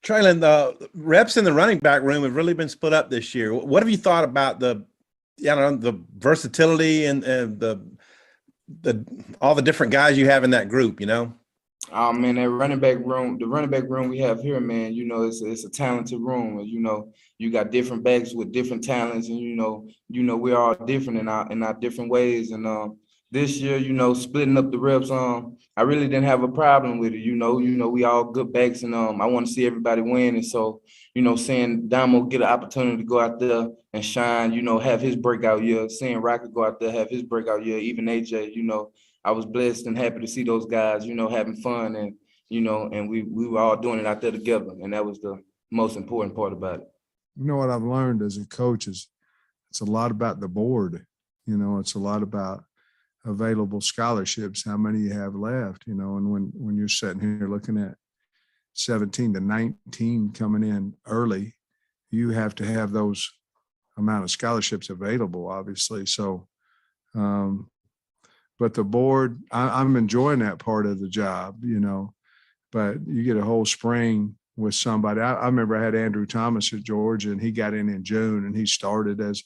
Traylon, the reps in the running back room have really been split up this year. What have you thought about the versatility and the all the different guys you have in that group? Man, that running back room, the running back room we have here, man, it's a talented room. And, you got different backs with different talents, and we're all different in our different ways. And this year, splitting up the reps, I really didn't have a problem with it. We all good backs, and I want to see everybody win. And so, seeing Damo get an opportunity to go out there and shine, have his breakout year, seeing Rocket go out there, have his breakout year, even AJ, I was blessed and happy to see those guys, having fun, and, and we were all doing it out there together. And that was the most important part about it. What I've learned as a coach is it's a lot about the board. It's a lot about available scholarships, how many you have left, and when you're sitting here looking at 17 to 19 coming in early, you have to have those amount of scholarships available, obviously. So, but the board, I'm enjoying that part of the job, but you get a whole spring with somebody. I remember I had Andrew Thomas at Georgia, and he got in June, and he started as,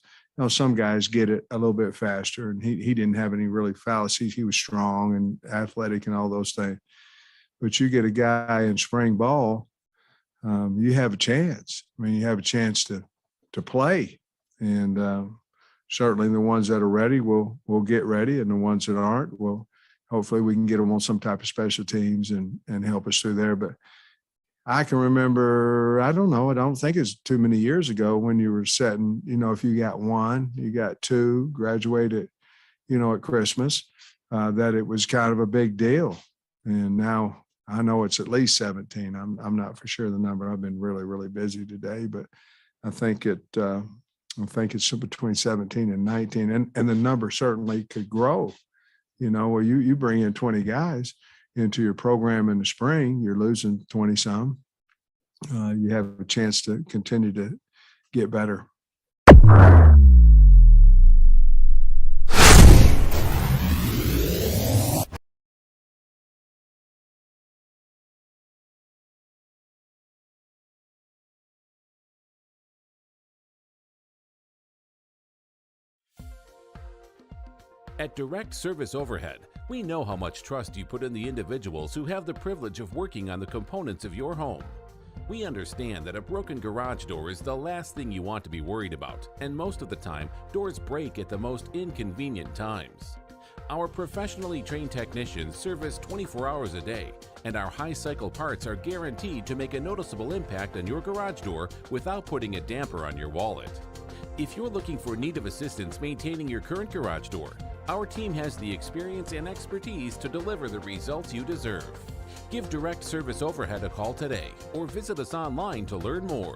some guys get it a little bit faster, and he didn't have any really fallacies. He was strong and athletic and all those things. But you get a guy in spring ball, you have a chance. You have a chance to play. And certainly the ones that are ready will get ready, and the ones that aren't, hopefully we can get them on some type of special teams and help us through there. But I can remember, I don't think it's too many years ago when you were setting, if you got one, you got two, graduated, at Christmas, that it was kind of a big deal. And now I know it's at least 17. I'm not for sure the number. I've been really, really busy today, but I think it's between 17 and 19, and the number certainly could grow. Where you bring in 20 guys into your program in the spring, you're losing 20 some. You have a chance to continue to get better. At Direct Service Overhead, we know how much trust you put in the individuals who have the privilege of working on the components of your home. We understand that a broken garage door is the last thing you want to be worried about, and most of the time, doors break at the most inconvenient times. Our professionally trained technicians service 24 hours a day, and our high-cycle parts are guaranteed to make a noticeable impact on your garage door without putting a damper on your wallet. If you're looking for need of assistance maintaining your current garage door, our team has the experience and expertise to deliver the results you deserve. Give Direct Service Overhead a call today or visit us online to learn more.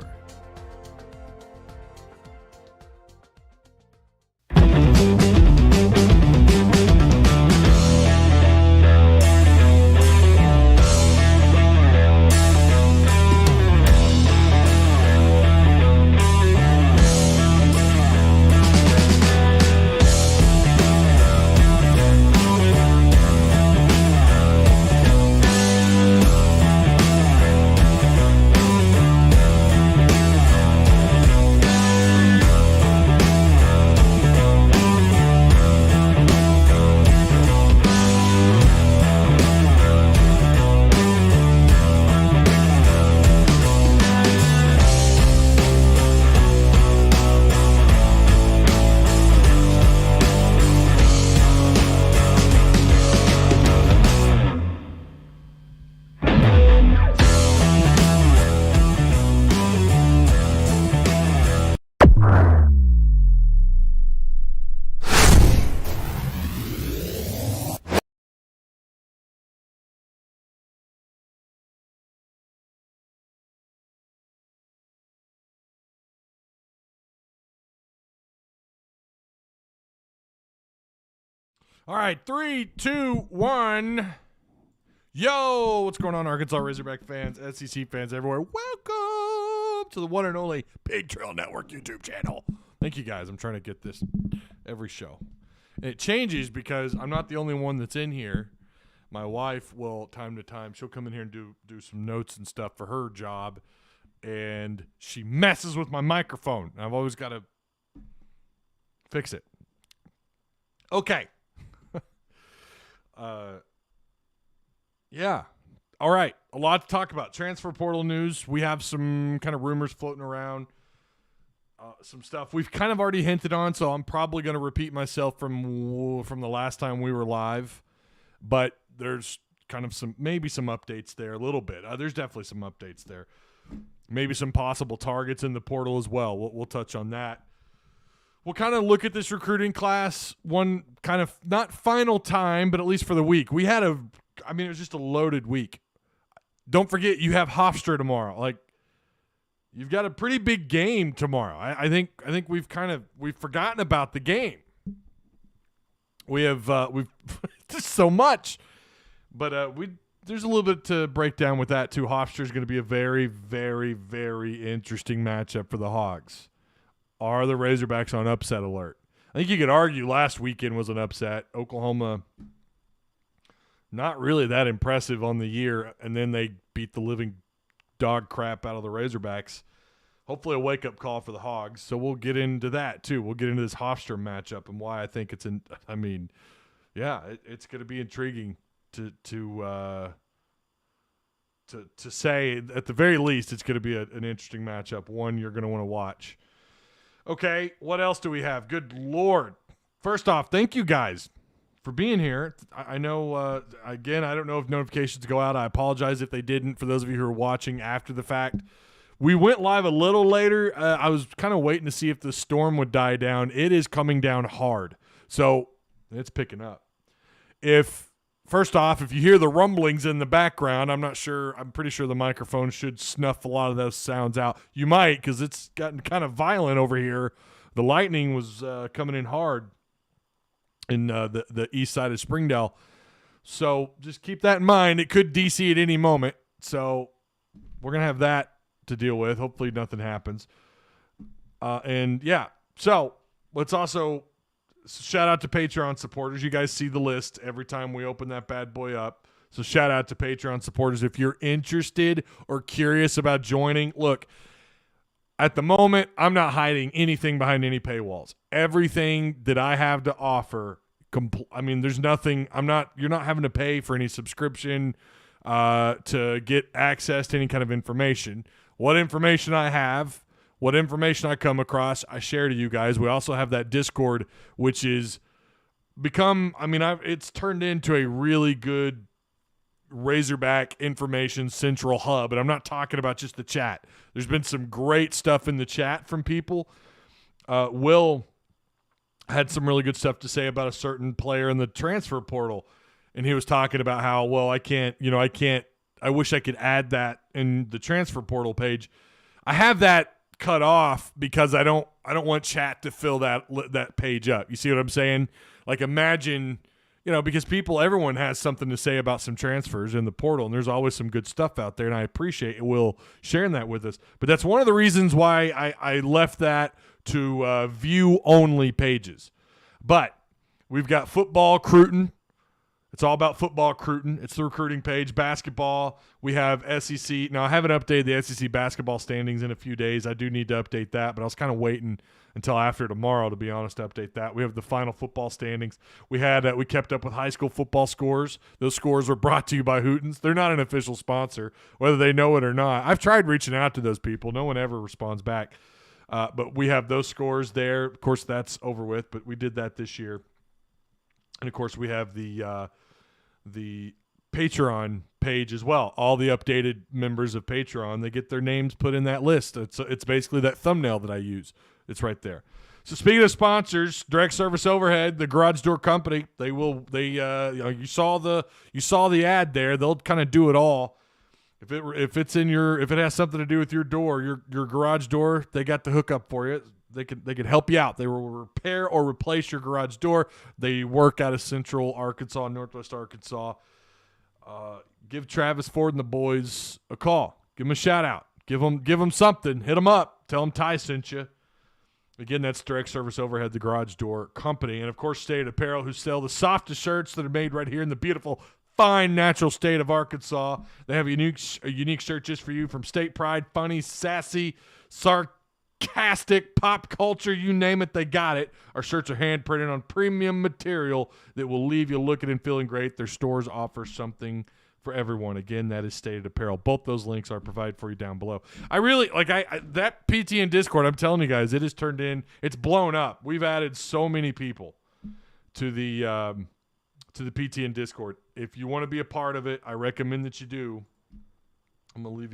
All right, 3, 2, 1. Yo, what's going on, Arkansas Razorback fans, SEC fans everywhere? Welcome to the one and only Big Trail Network YouTube channel. Thank you, guys. I'm trying to get this every show. And it changes because I'm not the only one that's in here. My wife will, time to time, she'll come in here and do some notes and stuff for her job. and she messes with my microphone. I've always got to fix it. Okay. Yeah. All right. A lot to talk about. Transfer portal news. We have some kind of rumors floating around. Some stuff we've kind of already hinted on, so I'm probably going to repeat myself from the last time we were live. But there's kind of maybe some updates there a little bit. There's definitely some updates there. Maybe some possible targets in the portal as well. We'll touch on that. We'll kind of look at this recruiting class one kind of not final time, but at least for the week. We had it was just a loaded week. Don't forget you have Hofstra tomorrow. Like, you've got a pretty big game tomorrow. I think we've forgotten about the game. We've just so much, but there's a little bit to break down with that too. Hofstra is going to be a very, very, very interesting matchup for the Hogs. Are the Razorbacks on upset alert? I think you could argue last weekend was an upset. Oklahoma, not really that impressive on the year, and then they beat the living dog crap out of the Razorbacks. Hopefully a wake-up call for the Hogs. So we'll get into that too. We'll get into this Hofstra matchup and why I think it's it's going to be intriguing to say at the very least it's going to be an interesting matchup. One you're going to want to watch. Okay, what else do we have? Good Lord. First off, thank you guys for being here. I know, again, I don't know if notifications go out. I apologize if they didn't for those of you who are watching after the fact. We went live a little later. I was kind of waiting to see if the storm would die down. It is coming down hard. So it's picking up. First off, if you hear the rumblings in the background, I'm not sure. I'm pretty sure the microphone should snuff a lot of those sounds out. You might, because it's gotten kind of violent over here. The lightning was coming in hard in the east side of Springdale. So just keep that in mind. It could DC at any moment. So we're going to have that to deal with. Hopefully nothing happens. So let's also shout out to Patreon supporters. You guys see the list every time we open that bad boy up. So shout out to Patreon supporters. If you're interested or curious about joining, look, at the moment, I'm not hiding anything behind any paywalls. Everything that I have to offer, there's nothing. You're not having to pay for any subscription to get access to any kind of information. What information I have, what information I come across, I share to you guys. We also have that Discord, which is it's turned into a really good Razorback information central hub. And I'm not talking about just the chat. There's been some great stuff in the chat from people. Will had some really good stuff to say about a certain player in the transfer portal. And he was talking about how, I wish I could add that in the transfer portal page. I have that cut off because I don't want chat to fill that page up. You see what I'm saying? Like, imagine, because everyone has something to say about some transfers in the portal, and there's always some good stuff out there, and I appreciate Will sharing that with us. But that's one of the reasons why I left that to view-only pages. But we've got football recruiting. It's all about football recruiting. It's the recruiting page. Basketball, we have SEC. Now, I haven't updated the SEC basketball standings in a few days. I do need to update that, but I was kind of waiting until after tomorrow, to be honest, to update that. We have the final football standings. We kept up with high school football scores. Those scores were brought to you by Hootens. They're not an official sponsor, whether they know it or not. I've tried reaching out to those people. No one ever responds back. But we have those scores there. Of course, that's over with, but we did that this year. And, of course, we have the Patreon page as well. All the updated members of Patreon, they get their names put in that list. It's basically that thumbnail that I use. It's right there. So speaking of sponsors, Direct Service Overhead, the garage door company, you saw the ad there. They'll kind of do it all. If it has something to do with your door, your garage door, they got the hookup for you. They could help you out. They will repair or replace your garage door. They work out of Central Arkansas, Northwest Arkansas. Give Travis Ford and the boys a call. Give them a shout out. Give them something. Hit them up. Tell them Ty sent you. Again, that's Direct Service Overhead, the garage door company. And, of course, State Apparel, who sell the softest shirts that are made right here in the beautiful fine natural state of Arkansas. They have a unique shirt just for you from State Pride. Funny, sassy, sarcastic, pop culture, you name it, they got it. Our shirts are hand printed on premium material that will leave you looking and feeling great. Their stores offer something for everyone. Again, that is Stated Apparel. Both those links are provided for you down below. I really like that PTN Discord. I'm telling you guys, it has turned in. It's blown up. We've added so many people to the PTN Discord. If you want to be a part of it, I recommend that you do. I'm gonna give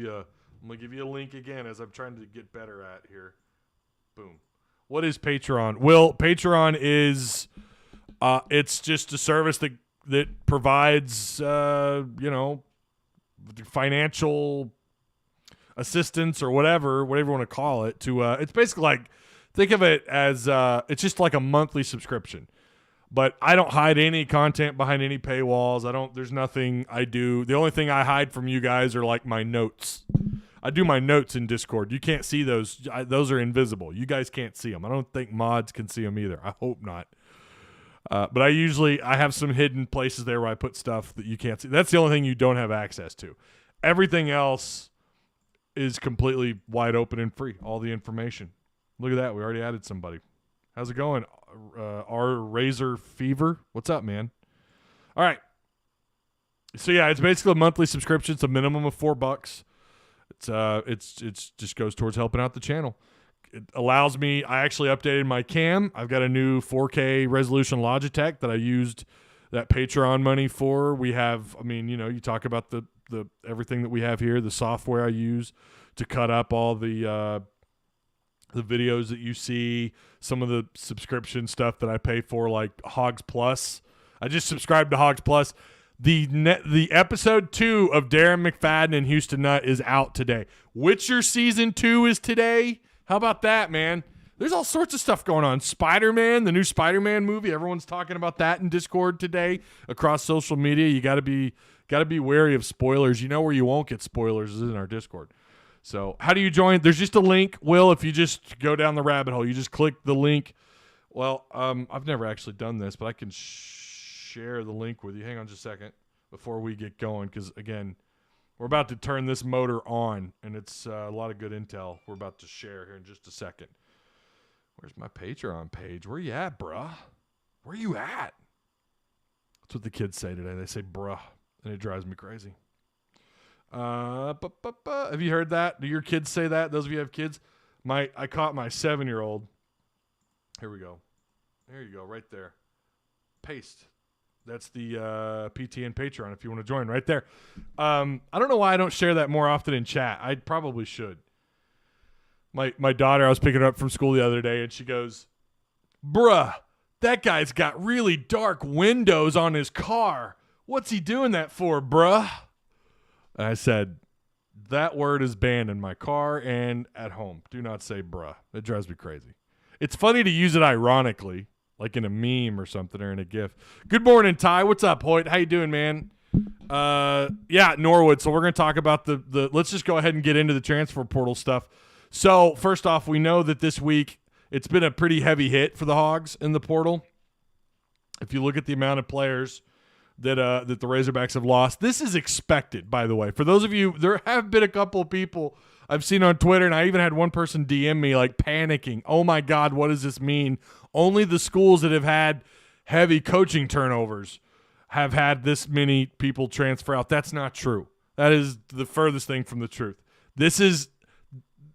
you a link again as I'm trying to get better at here. Boom. What is Patreon? Well, Patreon is it's just a service that provides financial assistance or whatever you want to call it to it's basically like, think of it as it's just like a monthly subscription. But I don't hide any content behind any paywalls. There's nothing I do. The only thing I hide from you guys are like my notes. I do my notes in Discord. You can't see those. Those are invisible. You guys can't see them. I don't think mods can see them either. I hope not. But I have some hidden places there where I put stuff that you can't see. That's the only thing you don't have access to. Everything else is completely wide open and free. All the information. Look at that. We already added somebody. How's it going? Our Razor Fever. What's up, man? All right. So yeah, it's basically a monthly subscription. It's a minimum of $4. It's just goes towards helping out the channel. It allows me. I actually updated my cam. I've got a new 4K resolution Logitech that I used that Patreon money for. We have. I mean, you talk about the everything that we have here. The software I use to cut up all the videos that you see, some of the subscription stuff that I pay for, like Hogs Plus. I just subscribed to Hogs Plus. The episode 2 of Darren McFadden and Houston Nutt is out today. Witcher season 2 is today. How about that, man? There's all sorts of stuff going on. Spider-Man, the new Spider-Man movie. Everyone's talking about that in Discord today across social media. You got to be wary of spoilers. You know where you won't get spoilers is in our Discord. So how do you join? There's just a link, Will. If you just go down the rabbit hole, you just click the link. Well, I've never actually done this, but I can share the link with you. Hang on just a second before we get going, because, again, we're about to turn this motor on, and it's a lot of good intel we're about to share here in just a second. Where's my Patreon page? Where you at, bruh? Where you at? That's what the kids say today. They say bruh, and it drives me crazy. Have you heard that? Do your kids say that? Those of you who have kids? I caught my 7-year-old. Here we go. There you go, right there. Paste. That's the PTN Patreon if you want to join right there. I don't know why I don't share that more often in chat. I probably should. My daughter, I was picking her up from school the other day, and she goes, bruh, that guy's got really dark windows on his car. What's he doing that for, bruh? And I said, that word is banned in my car and at home. Do not say bruh. It drives me crazy. It's funny to use it ironically, like in a meme or something or in a GIF. Good morning, Ty. What's up, Hoyt? How you doing, man? Yeah, Norwood. So we're going to talk about the let's just go ahead and get into the transfer portal stuff. So first off, we know that this week it's been a pretty heavy hit for the Hogs in the portal. If you look at the amount of players that the Razorbacks have lost. This is expected, by the way. For those of you, there have been a couple of people I've seen on Twitter, and I even had one person DM me like panicking. Oh my God, what does this mean? Only the schools that have had heavy coaching turnovers have had this many people transfer out. That's not true. That is the furthest thing from the truth. This is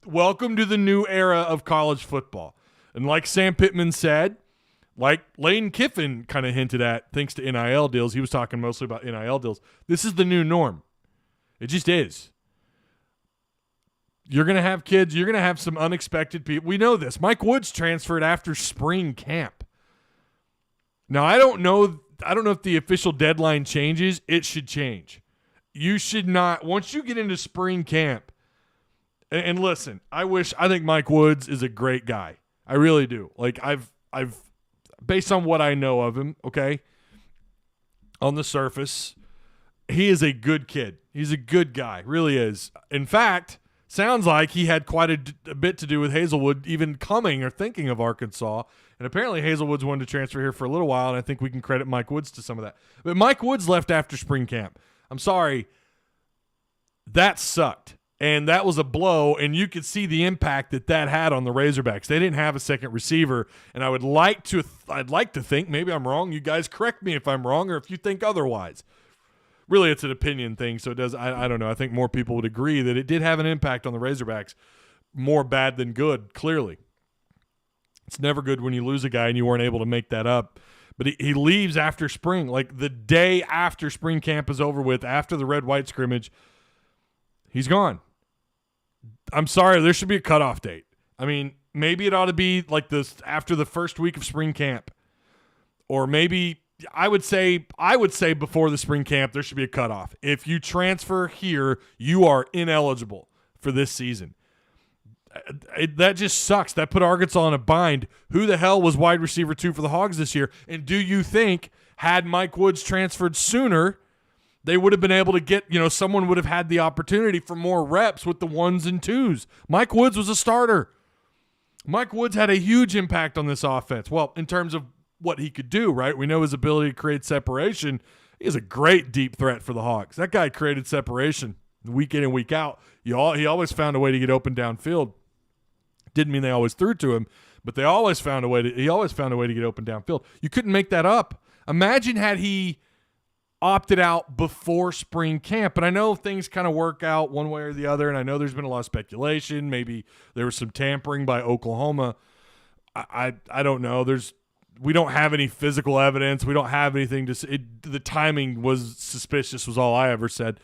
welcome to the new era of college football. And like Sam Pittman said, like Lane Kiffin kind of hinted at, thanks to NIL deals, he was talking mostly about NIL deals. This is the new norm. It just is. You're going to have kids. You're going to have some unexpected people. We know this. Mike Woods transferred after spring camp. Now, I don't know if the official deadline changes. It should change. You should not, once you get into spring camp, and listen, I think Mike Woods is a great guy. I really do. Like, I've based on what I know of him, okay, on the surface, he is a good kid. He's a good guy, really is. In fact, sounds like he had quite a bit to do with Hazelwood even coming or thinking of Arkansas And apparently Hazelwood's wanted to transfer here for a little while, and I think we can credit Mike Woods to some of that. But Mike Woods left after spring camp. I'm sorry. That sucked. And that was a blow, and you could see the impact that had on the Razorbacks. They didn't have a second receiver, and I'd like to think, maybe I'm wrong. You guys correct me if I'm wrong or if you think otherwise. Really, it's an opinion thing, so it does. I don't know. I think more people would agree that it did have an impact on the Razorbacks. More bad than good, clearly. It's never good when you lose a guy and you weren't able to make that up. But he leaves after spring, like the day after spring camp is over with, after the red-white scrimmage. He's gone. I'm sorry, there should be a cutoff date. I mean, maybe it ought to be like this after the first week of spring camp. Or maybe I would say before the spring camp there should be a cutoff. If you transfer here, you are ineligible for this season. That just sucks. That put Arkansas in a bind. Who the hell was wide receiver 2 for the Hogs this year? And do you think had Mike Woods transferred sooner, they would have been able to get, someone would have had the opportunity for more reps with the 1s and 2s. Mike Woods was a starter. Mike Woods had a huge impact on this offense. Well, in terms of what he could do, right? We know his ability to create separation. He is a great deep threat for the Hogs. That guy created separation week in and week out. He always found a way to get open downfield. Didn't mean they always threw to him, but he always found a way to get open downfield. You couldn't make that up. Imagine had he opted out before spring camp. And I know things kind of work out one way or the other, and I know there's been a lot of speculation. Maybe there was some tampering by Oklahoma. I don't know. We don't have any physical evidence. We don't have anything to say. The timing was suspicious was all I ever said.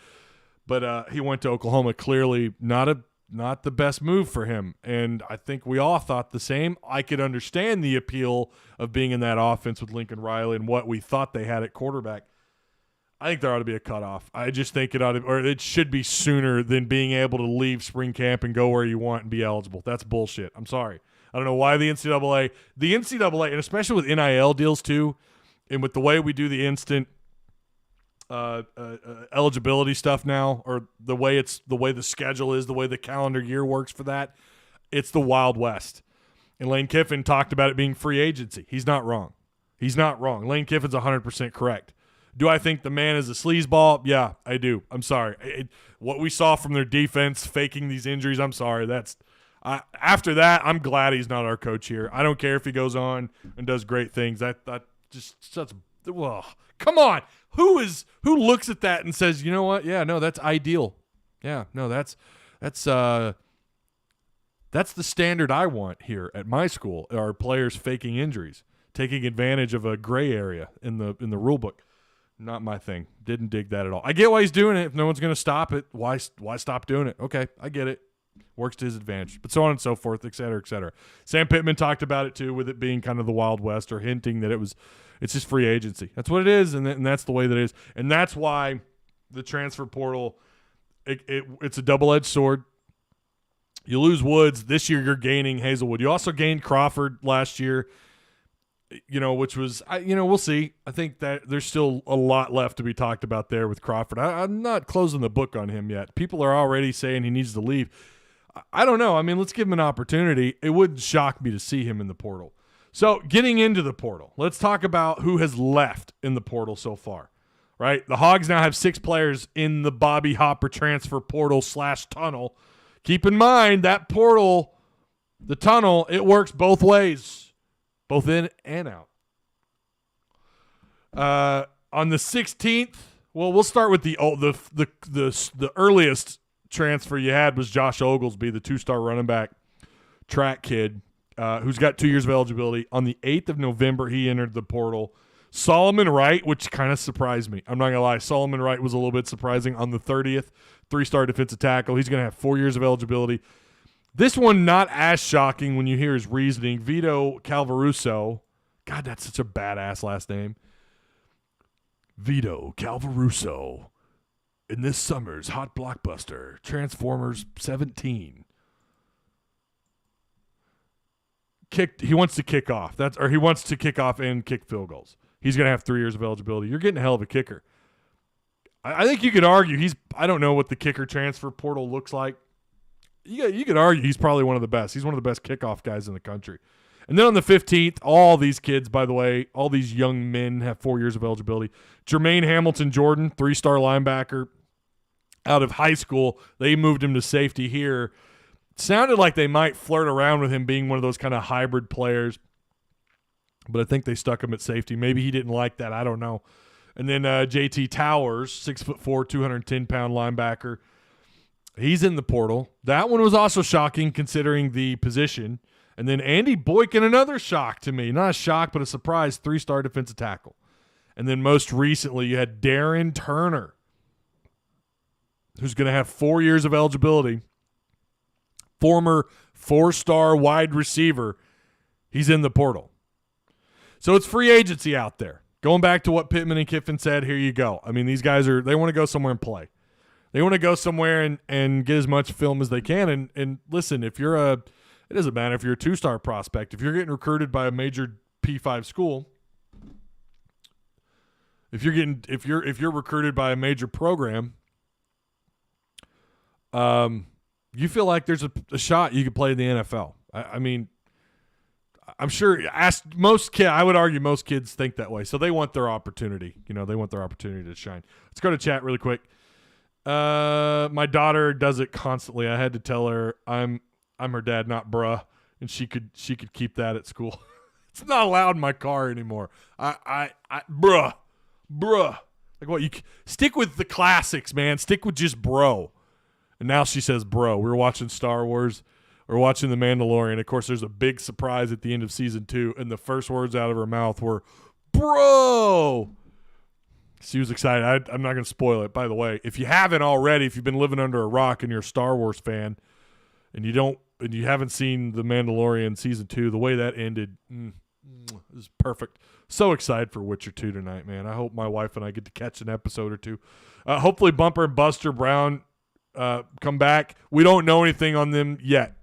But he went to Oklahoma, clearly not the best move for him. And I think we all thought the same. I could understand the appeal of being in that offense with Lincoln Riley and what we thought they had at quarterback. I think there ought to be a cutoff. I just think it should be sooner than being able to leave spring camp and go where you want and be eligible. That's bullshit. I'm sorry. I don't know why the NCAA, and especially with NIL deals too, and with the way we do the instant eligibility stuff now, or the way the schedule is, the way the calendar year works for that, it's the Wild West. And Lane Kiffin talked about it being free agency. He's not wrong. Lane Kiffin's 100% correct. Do I think the man is a sleazeball? Yeah, I do. I'm sorry. What we saw from their defense, faking these injuries, I'm sorry. After that, I'm glad he's not our coach here. I don't care if he goes on and does great things. That just such. Well, come on. Who looks at that and says, you know what? Yeah, no, that's ideal. Yeah, no, that's the standard I want here at my school. Are players faking injuries, taking advantage of a gray area in the rule book. Not my thing. Didn't dig that at all. I get why he's doing it. If no one's going to stop it, why stop doing it? Okay, I get it. Works to his advantage. But so on and so forth, et cetera, et cetera. Sam Pittman talked about it too, with it being kind of the Wild West, or hinting that it's just free agency. That's what it is, and that's the way that it is. And that's why the transfer portal, it's a double-edged sword. You lose Woods. This year you're gaining Hazelwood. You also gained Crawford last year. Which was, we'll see. I think that there's still a lot left to be talked about there with Crawford. I'm not closing the book on him yet. People are already saying he needs to leave. I don't know. I mean, let's give him an opportunity. It wouldn't shock me to see him in the portal. So getting into the portal, let's talk about who has left in the portal so far, right? The Hogs now have 6 players in the Bobby Hopper transfer portal / tunnel. Keep in mind that portal, the tunnel, it works both ways. Both in and out. On the 16th, well, we'll start with the earliest transfer you had was Josh Oglesby, the 2-star running back, track kid, who's got 2 years of eligibility. On the 8th of November, he entered the portal. Solomon Wright, which kind of surprised me. I'm not going to lie. Solomon Wright was a little bit surprising. On the 30th, 3-star defensive tackle. He's going to have 4 years of eligibility. This one not as shocking when you hear his reasoning. Vito Calvaruso. God, that's such a badass last name. Vito Calvaruso. In this summer's hot blockbuster, Transformers 17. He wants to kick off. He wants to kick off and kick field goals. He's going to have 3 years of eligibility. You're getting a hell of a kicker. I think you could argue I don't know what the kicker transfer portal looks like. You could argue he's probably one of the best. He's one of the best kickoff guys in the country. And then on the 15th, all these kids, by the way, all these young men have 4 years of eligibility. Jermaine Hamilton Jordan, 3-star linebacker out of high school. They moved him to safety here. Sounded like they might flirt around with him being one of those kind of hybrid players, but I think they stuck him at safety. Maybe he didn't like that. I don't know. And then JT Towers, 6'4", 210-pound linebacker. He's in the portal. That one was also shocking considering the position. And then Andy Boykin, another shock to me. Not a shock, but a surprise, 3-star defensive tackle. And then most recently, you had Darren Turner, who's going to have 4 years of eligibility. Former 4-star wide receiver. He's in the portal. So it's free agency out there. Going back to what Pittman and Kiffin said, here you go. I mean, these guys they want to go somewhere and play. They want to go somewhere and get as much film as they can. And listen, it doesn't matter if you're a 2-star prospect. If you're getting recruited by a major P5 school, if you're recruited by a major program, you feel like there's a shot you could play in the NFL. I mean, I'm sure I would argue most kids think that way. So they want their opportunity. They want their opportunity to shine. Let's go to chat really quick. My daughter does it constantly. I had to tell her I'm her dad, not bruh, and she could keep that at school. It's not allowed in my car anymore. Bruh. Like what? You stick with the classics, man. Stick with just bro. And now she says bro. We were watching Star Wars. We're watching The Mandalorian. Of course, there's a big surprise at the end of season 2, and the first words out of her mouth were, bro. She was excited. I'm not going to spoil it. By the way, if you haven't already, if you've been living under a rock and you're a Star Wars fan, and you haven't seen The Mandalorian season 2, the way that ended is perfect. So excited for Witcher 2 tonight, man. I hope my wife and I get to catch an episode or two. Hopefully Bumper and Buster Brown come back. We don't know anything on them yet.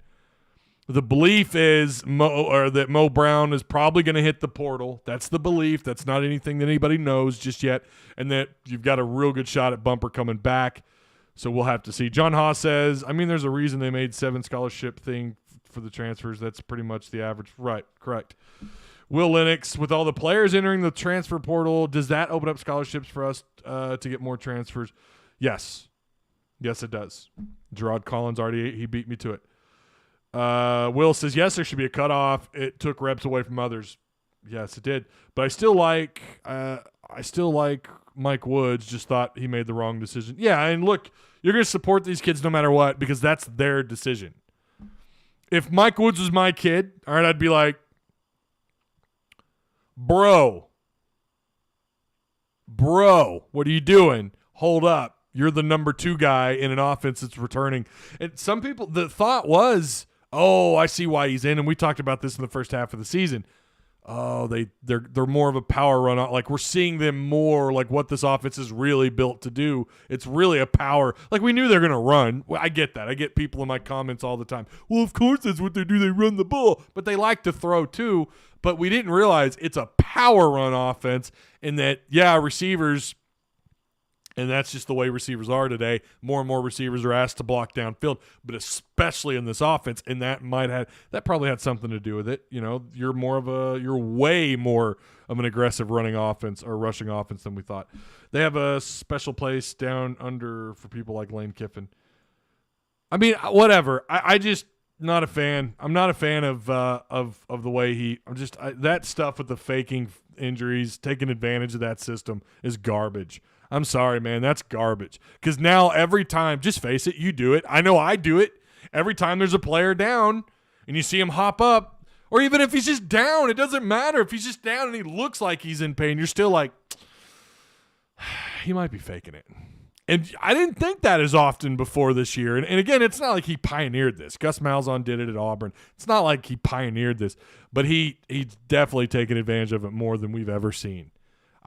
The belief is that Mo Brown is probably going to hit the portal. That's the belief. That's not anything that anybody knows just yet. And that you've got a real good shot at Bumper coming back. So we'll have to see. John Haas says, there's a reason they made 7 scholarship thing for the transfers. That's pretty much the average. Right, correct. Will Lennox, with all the players entering the transfer portal, does that open up scholarships for us to get more transfers? Yes. Yes, it does. Gerard Collins he beat me to it. Will says, yes, there should be a cutoff. It took reps away from others. Yes, it did. But I still like Mike Woods. Just thought he made the wrong decision. Yeah, and look, you're going to support these kids no matter what because that's their decision. If Mike Woods was my kid, all right, I'd be like, bro, what are you doing? Hold up. You're the number 2 guy in an offense that's returning. And some people, the thought was, I see why he's in. And we talked about this in the first half of the season. They're more of a power run. Like we're seeing them more like what this offense is really built to do. It's really a power. Like we knew they're going to run. Well, I get that. I get people in my comments all the time. Well, of course that's what they do. They run the ball, but they like to throw too. But we didn't realize it's a power run offense and that, receivers, and that's just the way receivers are today. More and more receivers are asked to block downfield, but especially in this offense, and that probably had something to do with it. You're way more of an aggressive running offense or rushing offense than we thought. They have a special place down under for people like Lane Kiffin. I mean, whatever. I just not a fan. I'm not a fan of the way that stuff with the faking injuries, taking advantage of that system is garbage. I'm sorry, man. That's garbage. Because now every time, just face it, you do it. I know I do it. Every time there's a player down and you see him hop up, or even if he's just down, it doesn't matter. If he's just down and he looks like he's in pain, you're still like, he might be faking it. And I didn't think that as often before this year. And again, it's not like he pioneered this. Gus Malzahn did it at Auburn. It's not like he pioneered this. But he's definitely taken advantage of it more than we've ever seen.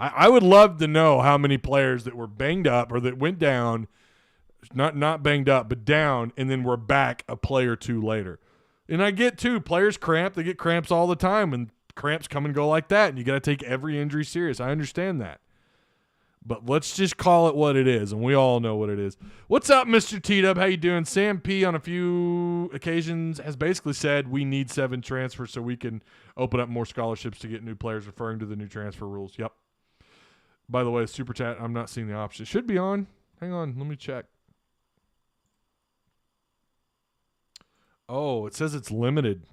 I would love to know how many players that were banged up or that went down, not banged up, but down, and then were back a play or two later. And I get, too, players cramp. They get cramps all the time, and cramps come and go like that, and you got to take every injury serious. I understand that. But let's just call it what it is, and we all know what it is. What's up, Mr. T-Dub? How you doing? Sam P. on a few occasions has basically said we need 7 transfers so we can open up more scholarships to get new players, referring to the new transfer rules. Yep. By the way, Super Chat, I'm not seeing the option. It should be on. Hang on. Let me check. Oh, it says it's limited.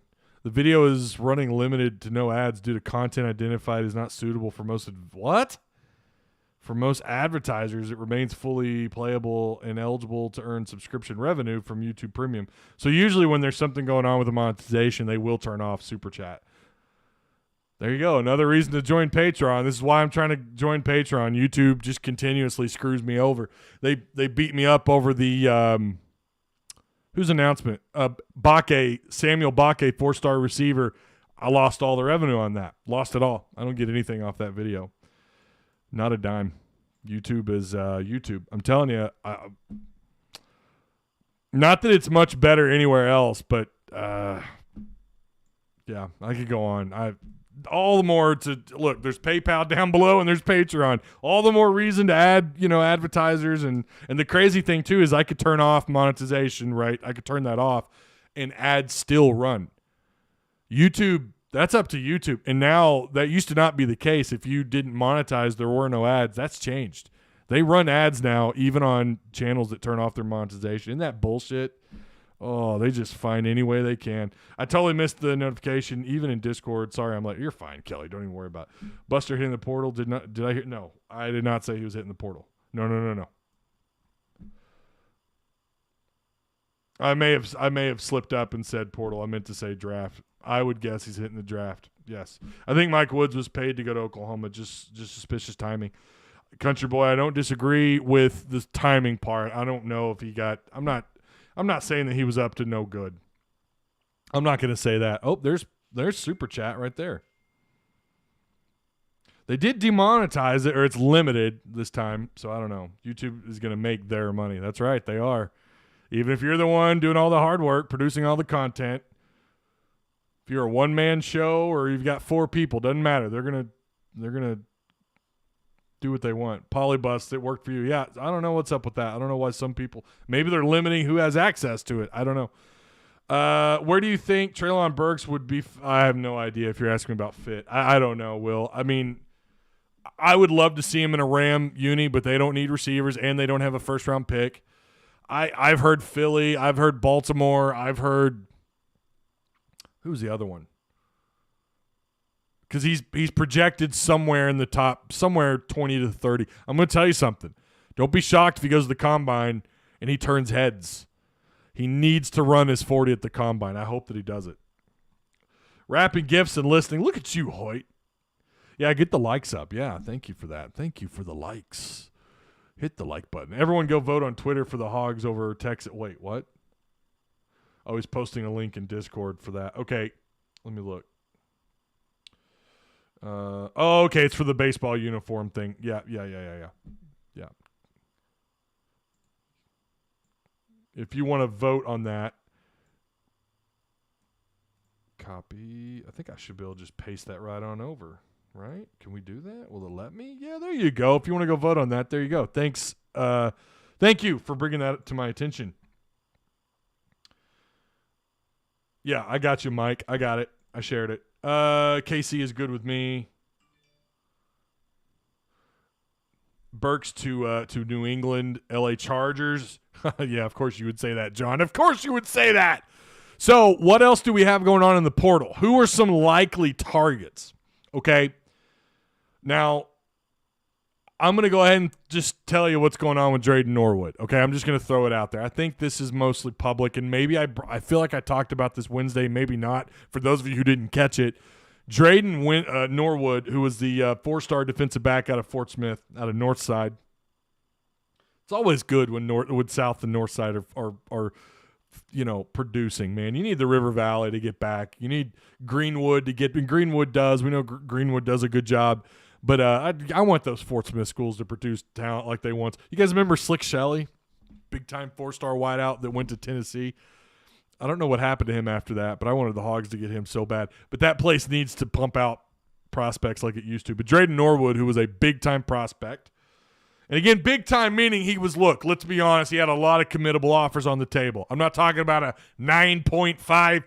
The video is running limited to no ads due to content identified as not suitable for most what? For most advertisers, it remains fully playable and eligible to earn subscription revenue from YouTube Premium. So usually when there's something going on with the monetization, they will turn off Super Chat. There you go. Another reason to join Patreon. This is why I'm trying to join Patreon. YouTube just continuously screws me over. They beat me up over the whose announcement? Samuel Bakke, 4-star receiver. I lost all the revenue on that. Lost it all. I don't get anything off that video. Not a dime. YouTube is YouTube. I'm telling you, not that it's much better anywhere else, but yeah, I could go on. All the more to look. There's PayPal down below, and there's Patreon. All the more reason to add, advertisers. And the crazy thing too is I could turn off monetization. Right, I could turn that off, and ads still run. YouTube. That's up to YouTube. And now that used to not be the case. If you didn't monetize, there were no ads. That's changed. They run ads now, even on channels that turn off their monetization. Isn't that bullshit? Oh, they just find any way they can. I totally missed the notification, even in Discord. Sorry, I'm like, you're fine, Kelly. Don't even worry about it. Buster hitting the portal. Did I hear? No, I did not say he was hitting the portal. No. I may have slipped up and said portal. I meant to say draft. I would guess he's hitting the draft. Yes. I think Mike Woods was paid to go to Oklahoma. Just suspicious timing. Country boy, I don't disagree with the timing part. I don't know if he got – I'm not saying that he was up to no good. I'm not going to say that. Oh, there's Super Chat right there. They did demonetize it, or it's limited this time, so I don't know. YouTube is going to make their money. That's right, they are. Even if you're the one doing all the hard work, producing all the content, if you're a one-man show or you've got 4 people, doesn't matter. They're gonna do what they want. Polybus, it worked for you. Yeah, I don't know what's up with that. I don't know why some people, maybe they're limiting who has access to it. I don't know. Where do you think Treylon Burks would be? I have no idea if you're asking about fit. I don't know, Will. I mean, I would love to see him in a Ram uni, but they don't need receivers and they don't have a first-round pick. I've heard Philly. I've heard Baltimore. I've heard who's the other one? Because he's projected somewhere in the top, somewhere 20 to 30. I'm going to tell you something. Don't be shocked if he goes to the combine and he turns heads. He needs to run his 40 at the combine. I hope that he does it. Wrapping gifts and listening. Look at you, Hoyt. Yeah, get the likes up. Yeah, thank you for that. Thank you for the likes. Hit the like button. Everyone go vote on Twitter for the Hogs over Texas. Wait, what? Oh, he's posting a link in Discord for that. Okay, let me look. Okay, it's for the baseball uniform thing. Yeah. If you want to vote on that, copy. I think I should be able to just paste that right on over. Right? Can we do that? Will it let me? Yeah, there you go. If you want to go vote on that, there you go. Thanks. Thank you for bringing that to my attention. Yeah, I got you, Mike. I got it. I shared it. KC is good with me. Burks to New England, LA Chargers. Yeah, of course you would say that, John. Of course you would say that. So what else do we have going on in the portal? Who are some likely targets? Okay. Now, I'm going to go ahead and just tell you what's going on with Drayton Norwood. Okay, I'm just going to throw it out there. I think this is mostly public, and maybe I feel like I talked about this Wednesday, maybe not. For those of you who didn't catch it, Drayton Norwood, who was the 4-star defensive back out of Fort Smith, out of Northside. It's always good when South and Northside are producing, man. You need the River Valley to get back. You need Greenwood to get – and Greenwood does. We know Greenwood does a good job. But I want those Fort Smith schools to produce talent like they once. You guys remember Slick Shelley, big-time 4-star wideout that went to Tennessee? I don't know what happened to him after that, but I wanted the Hogs to get him so bad. But that place needs to pump out prospects like it used to. But Drayton Norwood, who was a big-time prospect, And again, big time meaning he was, look, let's be honest, he had a lot of committable offers on the table. I'm not talking about a 9.5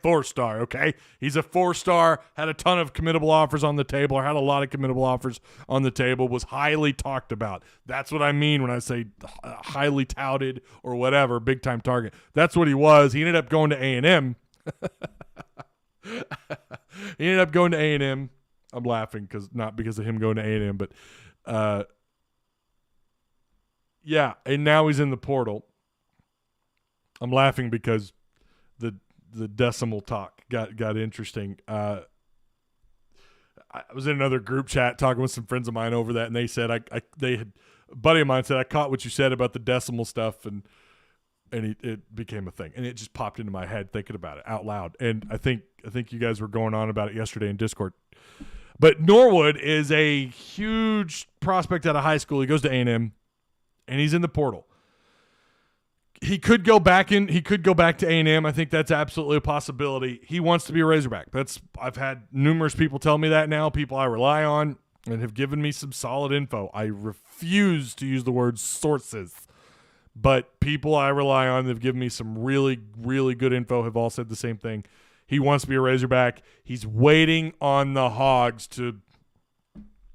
4-star, okay? He's a 4-star, had a ton of committable offers on the table, or had a lot of committable offers on the table, was highly talked about. That's what I mean when I say highly touted or whatever, big time target. That's what he was. He ended up going to A&M. He ended up going to A&M. I'm laughing not because of him going to A&M, but yeah, and now he's in the portal. I'm laughing because the decimal talk got interesting. I was in another group chat talking with some friends of mine over that, and they said a buddy of mine said, I caught what you said about the decimal stuff, and it became a thing, and it just popped into my head thinking about it out loud. And I think you guys were going on about it yesterday in Discord. But Norwood is a huge prospect out of high school. He goes to A&M, and he's in the portal. He could go back to A&M. I think that's absolutely a possibility. He wants to be a Razorback. I've had numerous people tell me that now, people I rely on, and have given me some solid info. I refuse to use the word sources, but people I rely on that have given me some really, really good info have all said the same thing. He wants to be a Razorback. He's waiting on the Hogs to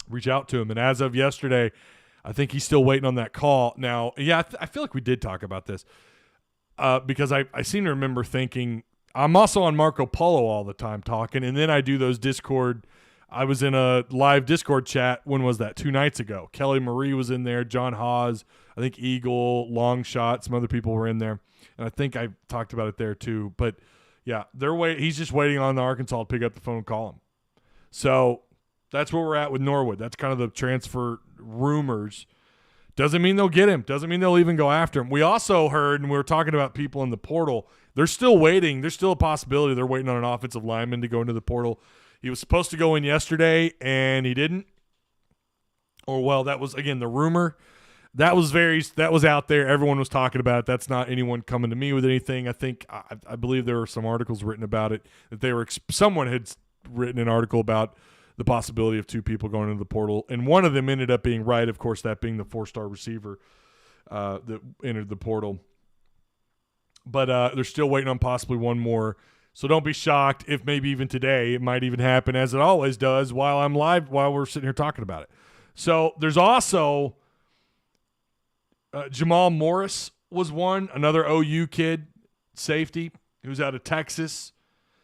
reach out to him. And as of yesterday, I think he's still waiting on that call. Now, yeah, I feel like we did talk about this because I seem to remember thinking, I'm also on Marco Polo all the time talking, and then I do those Discord. I was in a live Discord chat. When was that? 2 nights ago. Kelly Marie was in there, John Hawes, I think Eagle, Longshot, some other people were in there. And I think I talked about it there too. But yeah, he's just waiting on the Arkansas to pick up the phone and call him. So that's where we're at with Norwood. That's kind of the transfer rumors. Doesn't mean they'll get him. Doesn't mean they'll even go after him. We also heard, and we were talking about people in the portal, they're still waiting. There's still a possibility they're waiting on an offensive lineman to go into the portal. He was supposed to go in yesterday, and he didn't. Or, well, that was, again, the rumor. That was out there. Everyone was talking about it. That's not anyone coming to me with anything. I believe there were some articles written about it, that someone had written an article about the possibility of 2 people going into the portal, and one of them ended up being right, of course, that being the 4-star receiver that entered the portal. But they're still waiting on possibly one more. So don't be shocked if maybe even today it might even happen, as it always does, while I'm live, while we're sitting here talking about it. So there's also Jamal Morris was one, another OU kid, safety, who's out of Texas.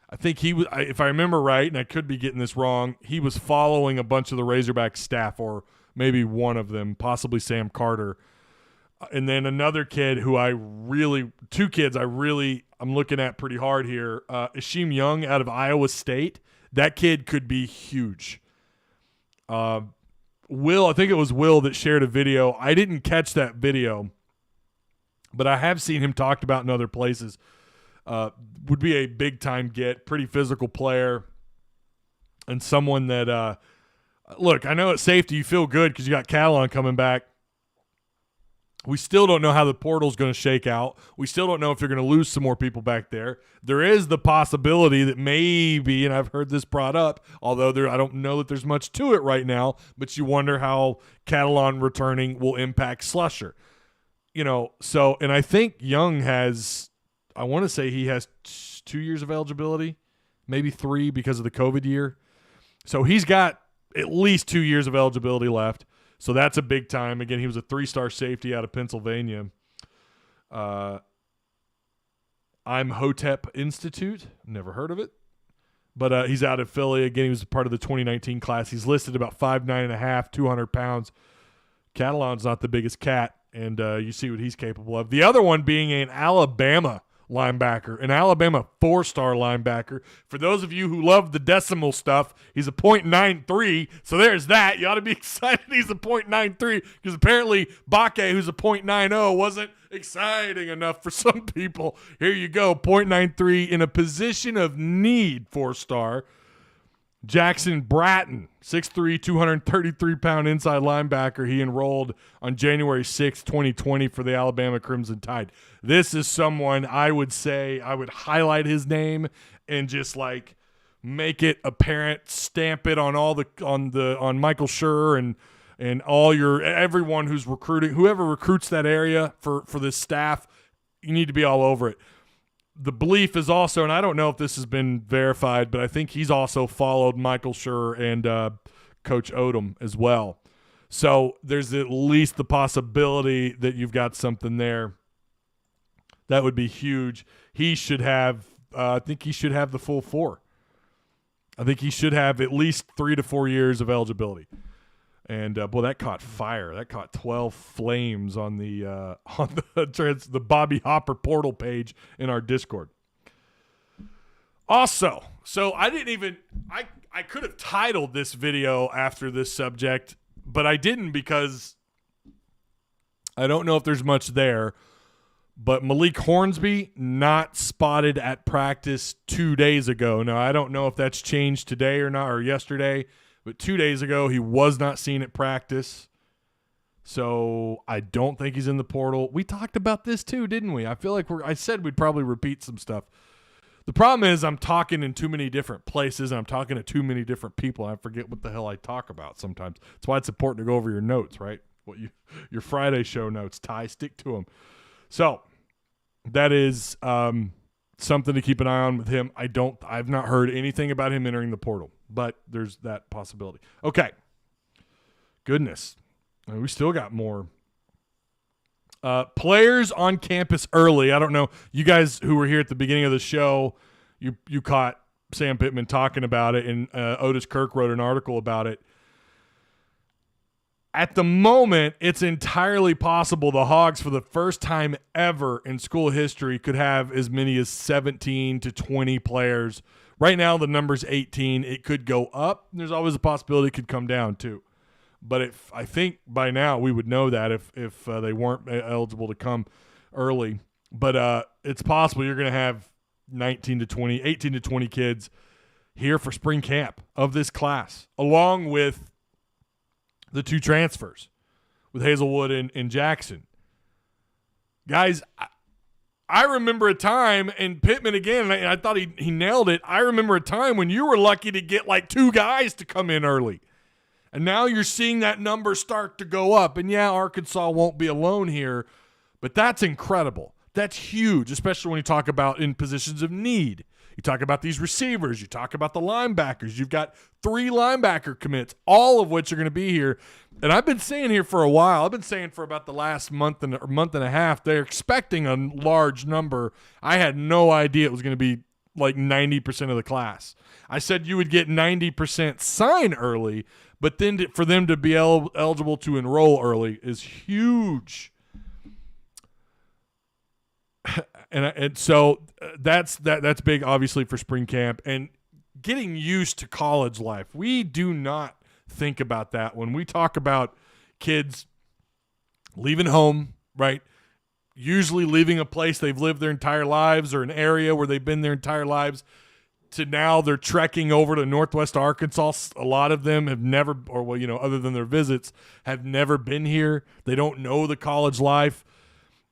I think he was, if I remember right, and I could be getting this wrong, he was following a bunch of the Razorback staff, or maybe one of them, possibly Sam Carter. And then another kid who I'm looking at pretty hard here, Esheem Young out of Iowa State. That kid could be huge. I think it was Will that shared a video. I didn't catch that video, but I have seen him talked about in other places. Would be a big-time get, pretty physical player, and someone that, look, I know at safety you feel good because you got Catalon coming back. We still don't know how the portal's going to shake out. We still don't know if you're going to lose some more people back there. There is the possibility that maybe, and I've heard this brought up, although I don't know that there's much to it right now, but you wonder how Catalon returning will impact Slusher. So, and I think Young has, I want to say he has 2 years of eligibility, maybe 3 because of the COVID year. So he's got at least 2 years of eligibility left. So that's a big time. Again, he was a 3-star safety out of Pennsylvania. I'm Hotep Institute. Never heard of it. But he's out of Philly. Again, he was part of the 2019 class. He's listed about 5'9.5", 200 pounds. Catalon's not the biggest cat, and you see what he's capable of. The other one being an Alabama linebacker, an Alabama 4-star linebacker. For those of you who love the decimal stuff, he's a .93, so there's that. You ought to be excited he's a .93, because apparently Bakke, who's a .90, wasn't exciting enough for some people. Here you go, .93 in a position of need, 4-star. Jackson Bratton, 6'3", 233-pound inside linebacker. He enrolled on January 6, 2020 for the Alabama Crimson Tide. This is someone I would say I would highlight his name and just make it apparent, stamp it on on Michael Schur and and everyone who's recruiting, whoever recruits that area for this staff, you need to be all over it. The belief is also, and I don't know if this has been verified, but I think he's also followed Michael Schur and Coach Odom as well. So there's at least the possibility that you've got something there. That would be huge. He should have, I think he should have the full 4. I think he should have at least 3 to 4 years of eligibility. And boy, that caught fire. That caught 12 flames on the Bobby Hopper portal page in our Discord. Also, so I could have titled this video after this subject, but I didn't because I don't know if there's much there. But Malik Hornsby not spotted at practice 2 days ago. Now, I don't know if that's changed today or not, or yesterday, but 2 days ago he was not seen at practice. So I don't think he's in the portal. We talked about this too, didn't we? I feel like I said we'd probably repeat some stuff. The problem is I'm talking in too many different places and I'm talking to too many different people. And I forget what the hell I talk about sometimes. That's why it's important to go over your notes, right? Your Friday show notes, Ty, stick to them. So that is something to keep an eye on with him. I've not heard anything about him entering the portal, but there's that possibility. Okay. Goodness. We still got more. Players on campus early. I don't know. You guys who were here at the beginning of the show, you caught Sam Pittman talking about it, and Otis Kirk wrote an article about it. At the moment, it's entirely possible the Hogs, for the first time ever in school history, could have as many as 17 to 20 players. Right now, the number's 18. It could go up. There's always a possibility it could come down, too. But I think by now we would know that if they weren't eligible to come early. But it's possible you're going to have 18 to 20 kids here for spring camp of this class, along with the 2 transfers with Hazelwood and Jackson. Guys, I remember a time, and Pittman again, and I thought he nailed it. I remember a time when you were lucky to get like 2 guys to come in early. And now you're seeing that number start to go up. And yeah, Arkansas won't be alone here, but that's incredible. That's huge, especially when you talk about in positions of need. You talk about these receivers. You talk about the linebackers. You've got 3 linebacker commits, all of which are going to be here. And I've been saying here for a while. I've been saying for about the last month and a half, they're expecting a large number. I had no idea it was going to be like 90% of the class. I said you would get 90% sign early, but then for them to be eligible to enroll early is huge. And so that's big, obviously, for spring camp and getting used to college life. We do not think about that when we talk about kids leaving home, right? Usually leaving a place they've lived their entire lives or an area where they've been their entire lives to now they're trekking over to Northwest Arkansas. A lot of them have never, or well, other than their visits, have never been here. They don't know the college life.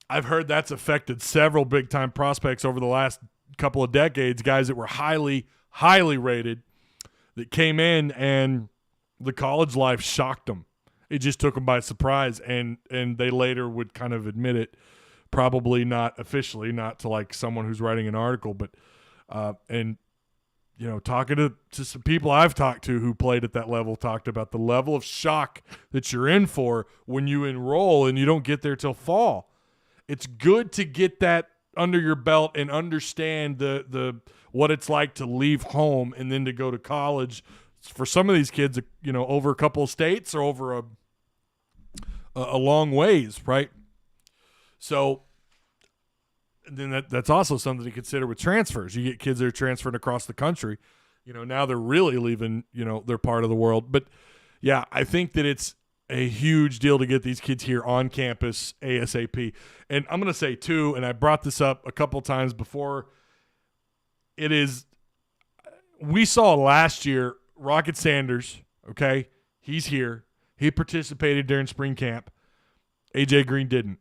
I've heard that's affected several big-time prospects over the last couple of decades, guys that were highly, highly rated that came in and the college life shocked them. It just took them by surprise, and they later would kind of admit it, probably not officially, not to like someone who's writing an article, but talking to some people I've talked to who played at that level, talked about the level of shock that you're in for when you enroll and you don't get there till fall. It's good to get that under your belt and understand the what it's like to leave home and then to go to college. For some of these kids, over a couple of states or over a long ways, right? So then that's also something to consider with transfers. You get kids that are transferring across the country. Now they're really leaving, their part of the world. But, yeah, I think that it's a huge deal to get these kids here on campus ASAP. And I'm going to say, too, and I brought this up a couple times before, we saw last year Rocket Sanders, okay? He's here. He participated during spring camp. A.J. Green didn't.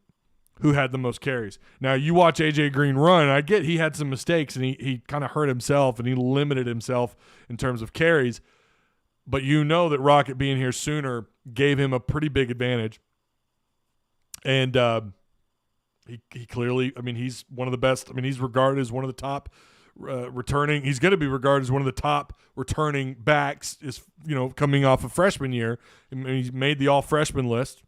Who had the most carries? Now, you watch A.J. Green run, I get he had some mistakes, and he kind of hurt himself, and he limited himself in terms of carries. But that Rocket being here sooner gave him a pretty big advantage. And he clearly, I mean, he's one of the best. I mean, he's regarded as one of the top returning. He's going to be regarded as one of the top returning backs, is, you know, coming off of freshman year. I mean, he's made the all-freshman list.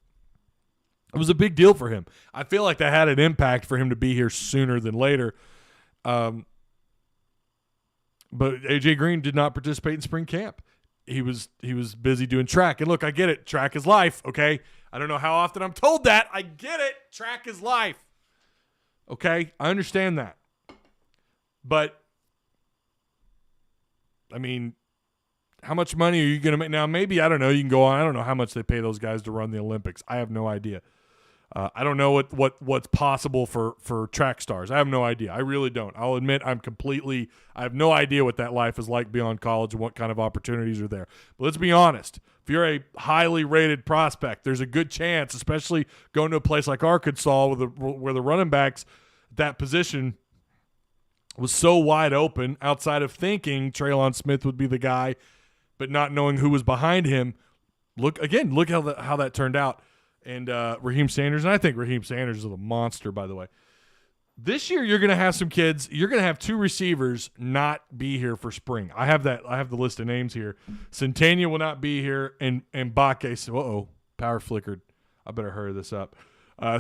It was a big deal for him. I feel like that had an impact for him to be here sooner than later. But AJ Green did not participate in spring camp. He was busy doing track. And look, I get it. Track is life, okay? I don't know how often I'm told that. I get it. Track is life. Okay? I understand that. But, I mean, how much money are you going to make? Now, maybe, I don't know, you can go on. I don't know how much they pay those guys to run the Olympics. I have no idea. I don't know what's possible for track stars. I have no idea. I really don't. I'll admit I have no idea what that life is like beyond college and what kind of opportunities are there. But let's be honest. If you're a highly rated prospect, there's a good chance, especially going to a place like Arkansas where the running backs, that position was so wide open, outside of thinking Traylon Smith would be the guy, but not knowing who was behind him. Look how that turned out. And Raheem Sanders, and I think Raheem Sanders is a monster, by the way. This year, you're going to have some kids. You're going to have two receivers not be here for spring. I have the list of names here. Centennial will not be here, and Bakke. Power flickered. I better hurry this up.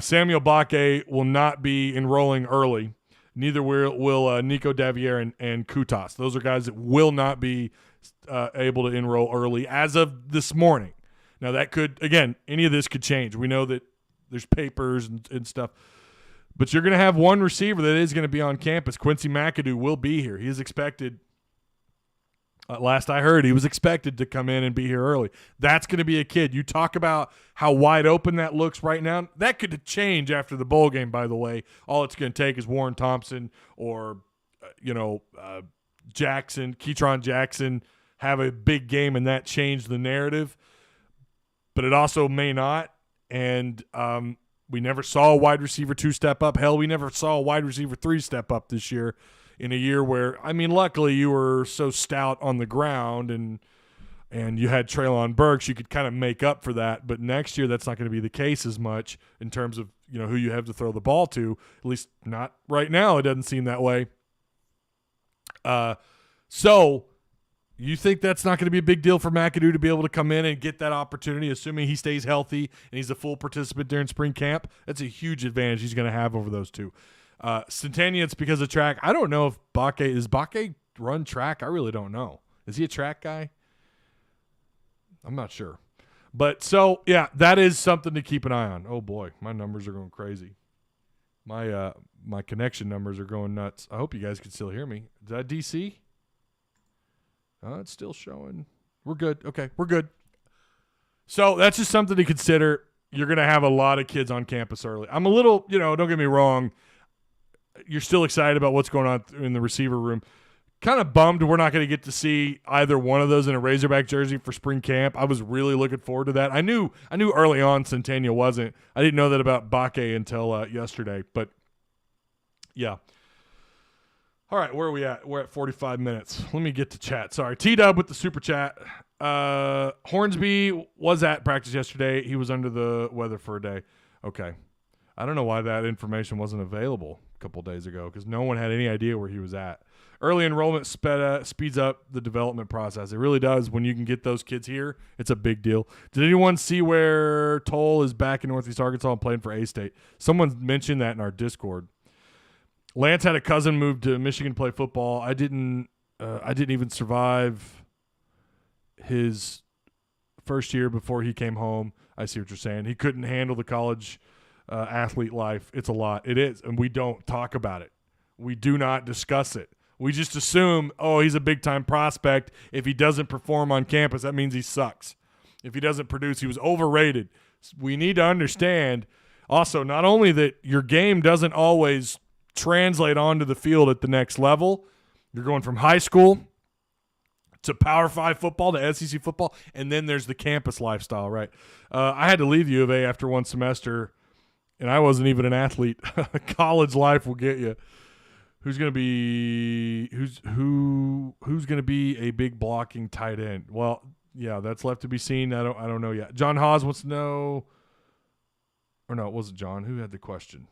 Samuel Bakke will not be enrolling early. Neither will Nico Davier and Kutas. Those are guys that will not be able to enroll early as of this morning. Now, that could, again, any of this could change. We know that there's papers and stuff. But you're going to have one receiver that is going to be on campus. Quincy Mcadoo will be here. He is expected, last I heard, he was expected to come in and be here early. That's going to be a kid. You talk about how wide open that looks right now. That could change after the bowl game, by the way. All it's going to take is Warren Thompson or, Jackson, Keytron Jackson, have a big game, and that change the narrative. But it also may not, and we never saw a wide receiver 2 step up. Hell, we never saw a wide receiver 3 step up this year in a year where, I mean, luckily you were so stout on the ground and you had Treylon Burks, you could kind of make up for that. But next year that's not going to be the case as much in terms of, who you have to throw the ball to. At least not right now. It doesn't seem that way. So you think that's not going to be a big deal for Mcadoo to be able to come in and get that opportunity, assuming he stays healthy and he's a full participant during spring camp? That's a huge advantage he's going to have over those two. Centennial, it's because of track. I don't know if Bakke run track? I really don't know. Is he a track guy? I'm not sure. But so, yeah, that is something to keep an eye on. Oh, boy, my numbers are going crazy. My connection numbers are going nuts. I hope you guys can still hear me. Is that DC? It's still showing. We're good. Okay, we're good. So that's just something to consider. You're going to have a lot of kids on campus early. I'm a little, don't get me wrong. You're still excited about what's going on in the receiver room. Kind of bummed we're not going to get to see either one of those in a Razorback jersey for spring camp. I was really looking forward to that. I knew early on Centennial wasn't. I didn't know that about Bakke until yesterday. But, yeah. All right, where are we at? We're at 45 minutes. Let me get to chat. Sorry. T-Dub with the super chat. Hornsby was at practice yesterday. He was under the weather for a day. Okay. I don't know why that information wasn't available a couple days ago because no one had any idea where he was at. Early enrollment speeds up the development process. It really does. When you can get those kids here, it's a big deal. Did anyone see where Toll is back in Northeast Arkansas and playing for A-State? Someone mentioned that in our Discord. Lance had a cousin move to Michigan to play football. I didn't even survive his first year before he came home. I see what you're saying. He couldn't handle the college athlete life. It's a lot. It is, and we don't talk about it. We do not discuss it. We just assume, he's a big-time prospect. If he doesn't perform on campus, that means he sucks. If he doesn't produce, he was overrated. We need to understand also not only that your game doesn't always translate onto the field at the next level. You're going from high school to Power 5 football to SEC football, and then there's the campus lifestyle, right? I had to leave U of A after one semester, and I wasn't even an athlete. College life will get you. Who's going to be a big blocking tight end? Well, that's left to be seen. I don't know yet. John Hawes wants to know, or no, it wasn't John. Who had the question?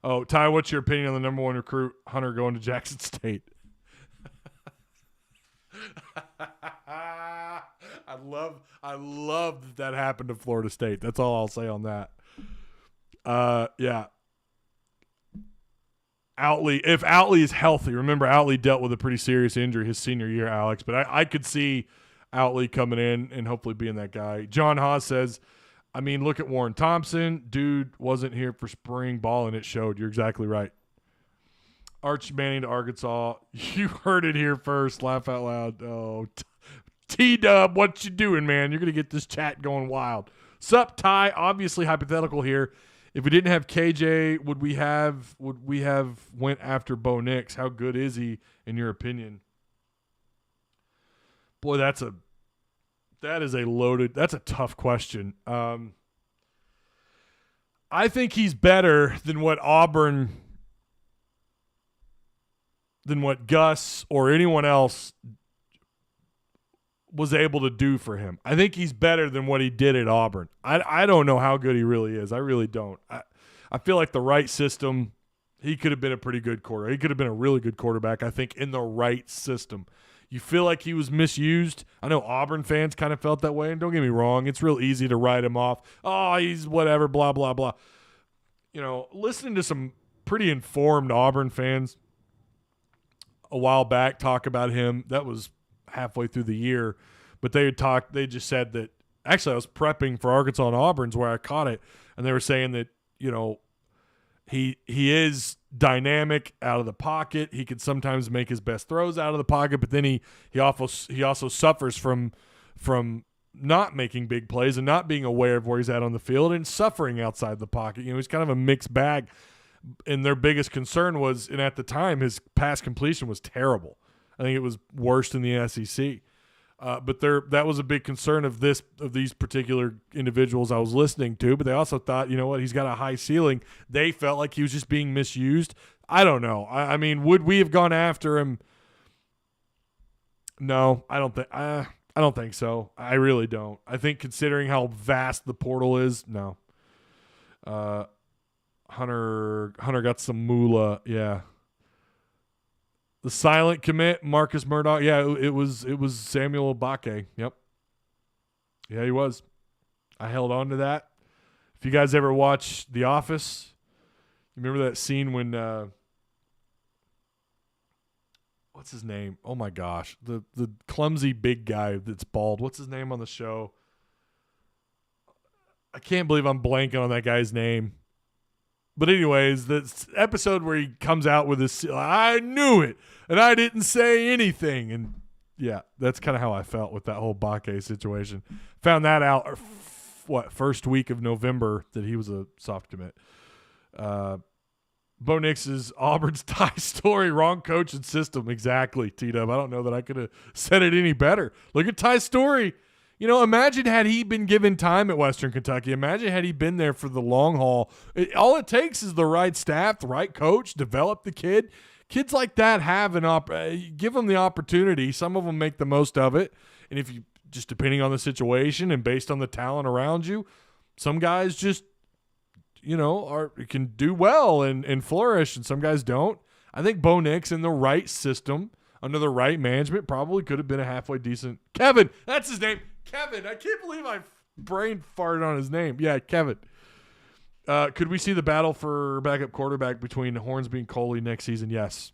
Oh, Ty, what's your opinion on the number 1 recruit, Hunter, going to Jackson State? I love that happened to Florida State. That's all I'll say on that. Yeah. If Outley is healthy, remember Outley dealt with a pretty serious injury his senior year, Alex, but I could see Outley coming in and hopefully being that guy. John Haas says, I mean, look at Warren Thompson. Dude wasn't here for spring ball, and it showed. You're exactly right. Arch Manning to Arkansas. You heard it here first. Laugh out loud. Oh, T-Dub, what you doing, man? You're going to get this chat going wild. Sup, Ty? Obviously hypothetical here. If we didn't have KJ, would we have went after Bo Nix? How good is he, in your opinion? Boy, that's a tough question. I think he's better than what Gus or anyone else was able to do for him. I think he's better than what he did at Auburn. I don't know how good he really is. I really don't. I feel like the right system, he could have been a pretty good quarterback. He could have been a really good quarterback, I think, in the right system. You feel like he was misused. I know Auburn fans kind of felt that way, and don't get me wrong, it's real easy to write him off. Oh, he's whatever, blah, blah, blah. You know, listening to some pretty informed Auburn fans a while back talk about him, that was halfway through the year, but they just said that, actually I was prepping for Arkansas and Auburn's where I caught it, and they were saying that, you know, he is dynamic out of the pocket. He can sometimes make his best throws out of the pocket, but then he also suffers from not making big plays and not being aware of where he's at on the field and suffering outside the pocket. You know, he's kind of a mixed bag, and their biggest concern was, and at the time his pass completion was terrible. I think it was worse than the SEC. But that was a big concern of these particular individuals I was listening to. But they also thought, you know what, he's got a high ceiling. They felt like he was just being misused. I don't know. I mean, would we have gone after him? No, I don't think. I don't think so. I really don't. I think considering how vast the portal is, no. Hunter got some moolah. Yeah. The silent commit, Marcus Murdoch. Yeah, it was Samuel Obake. Yep. Yeah, he was. I held on to that. If you guys ever watch The Office, you remember that scene when what's his name? Oh my gosh. The clumsy big guy that's bald. What's his name on the show? I can't believe I'm blanking on that guy's name. But anyways, the episode where he comes out with this, I knew it, and I didn't say anything. And, yeah, that's kind of how I felt with that whole Bakke situation. Found that out, first week of November that he was a soft commit. Bo Nix is Auburn's tie story, wrong coach and system. Exactly, T-Dub. I don't know that I could have said it any better. Look at Ty's story. You know, imagine had he been given time at Western Kentucky. Imagine had he been there for the long haul. All it takes is the right staff, the right coach, develop the kid. Kids like that have give them the opportunity. Some of them make the most of it. And if you just depending on the situation and based on the talent around you, some guys just, you know, can do well and flourish, and some guys don't. I think Bo Nix in the right system, under the right management, probably could have been a halfway decent. Kevin, that's his name. Kevin, I can't believe I brain farted on his name. Yeah, Kevin. Could we see the battle for backup quarterback between Hornsby and Coley next season? Yes.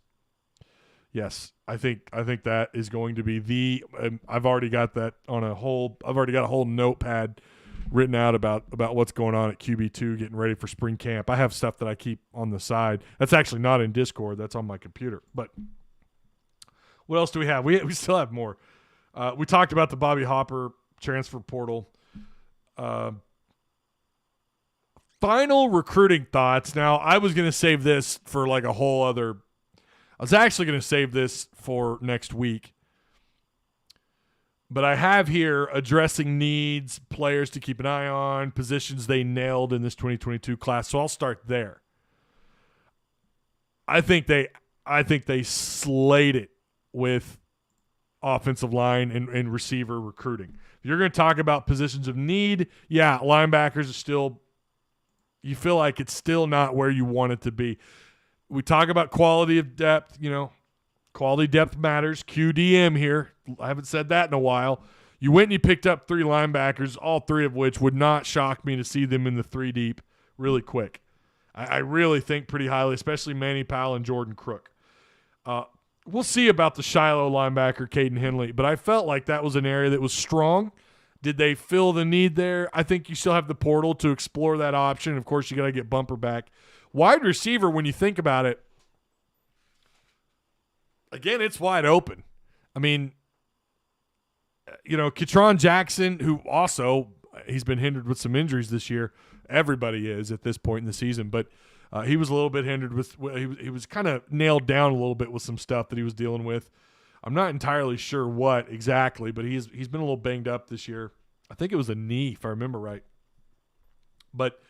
I think that is going to be I've already got that I've already got a whole notepad written out about what's going on at QB2, getting ready for spring camp. I have stuff that I keep on the side. That's actually not in Discord. That's on my computer. But what else do we have? We still have more. We talked about the Bobby Hopper transfer portal. Final recruiting thoughts. Now, I was going to save this for like a whole other – I was actually going to save this for next week. But I have here addressing needs, players to keep an eye on, positions they nailed in this 2022 class. So I'll start there. I think they slayed it with offensive line and receiver recruiting. If you're going to talk about positions of need, yeah, linebackers are still – you feel like it's still not where you want it to be. We talk about quality of depth, quality depth matters. QDM here. I haven't said that in a while. You went and you picked up 3 linebackers, all 3 of which would not shock me to see them in the 3 deep really quick. I really think pretty highly, especially Manny Powell and Jordan Crook. We'll see about the Shiloh linebacker, Caden Henley, but I felt like that was an area that was strong. Did they fill the need there? I think you still have the portal to explore that option. Of course, you got to get Bumper back. Wide receiver, when you think about it, again, it's wide open. I mean, Ketron Jackson, who also he's been hindered with some injuries this year. Everybody is at this point in the season, but he was a little bit hindered with he was kind of nailed down a little bit with some stuff that he was dealing with. I'm not entirely sure what exactly, but he's been a little banged up this year. I think it was a knee, if I remember right. But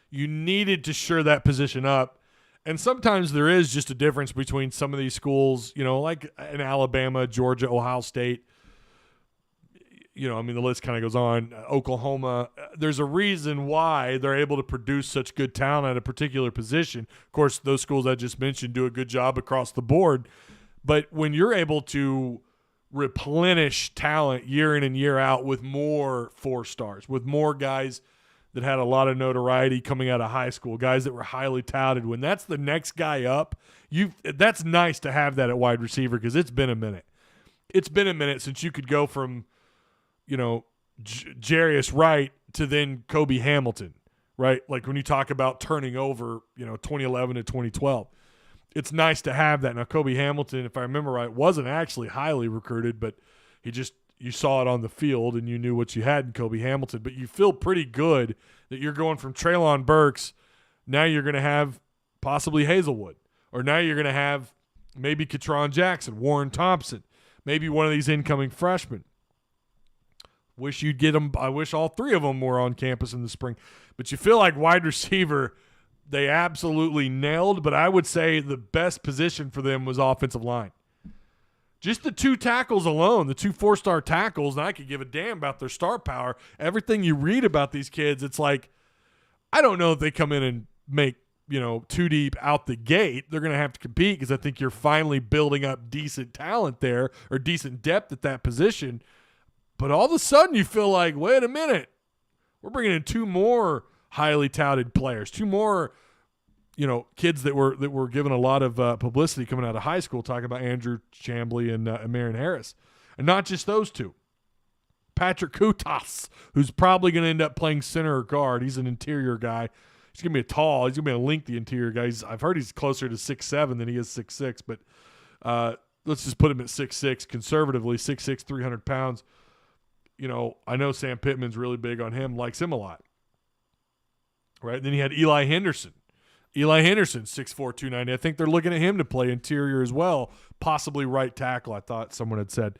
you needed to shore that position up. And sometimes there is just a difference between some of these schools, like in Alabama, Georgia, Ohio State. The list kind of goes on. Oklahoma, there's a reason why they're able to produce such good talent at a particular position. Of course, those schools I just mentioned do a good job across the board. But when you're able to replenish talent year in and year out with more 4-stars, with more guys that had a lot of notoriety coming out of high school, guys that were highly touted, when that's the next guy up, that's nice to have that at wide receiver because it's been a minute. It's been a minute since you could go from Jarius Wright to then Kobe Hamilton, right? Like when you talk about turning over, 2011 to 2012. It's nice to have that. Now, Kobe Hamilton, if I remember right, wasn't actually highly recruited, but you saw it on the field and you knew what you had in Kobe Hamilton. But you feel pretty good that you're going from Traylon Burks, now you're going to have possibly Hazelwood, or now you're going to have maybe Ketron Jackson, Warren Thompson, maybe one of these incoming freshmen. Wish you'd get them. I wish all 3 of them were on campus in the spring. But you feel like wide receiver, they absolutely nailed. But I would say the best position for them was offensive line. Just the 2 tackles alone, the 2 4-star tackles, and I could give a damn about their star power. Everything you read about these kids, it's like, I don't know if they come in and make, 2 deep out the gate. They're going to have to compete because I think you're finally building up decent talent there or decent depth at that position. But all of a sudden you feel like, wait a minute, we're bringing in 2 more highly touted players, 2 more, kids that were given a lot of publicity coming out of high school, talking about Andrew Chambly and Marion Harris. And not just those 2. Patrick Kutas, who's probably going to end up playing center or guard. He's an interior guy. He's going to be he's going to be a lengthy interior guy. I've heard he's closer to 6'7" than he is 6'6", but let's just put him at 6'6", conservatively, 6'6", 300 pounds. I know Sam Pittman's really big on him, likes him a lot. Right? Then you had Eli Henderson. 6'4", 290. I think they're looking at him to play interior as well, possibly right tackle, I thought someone had said.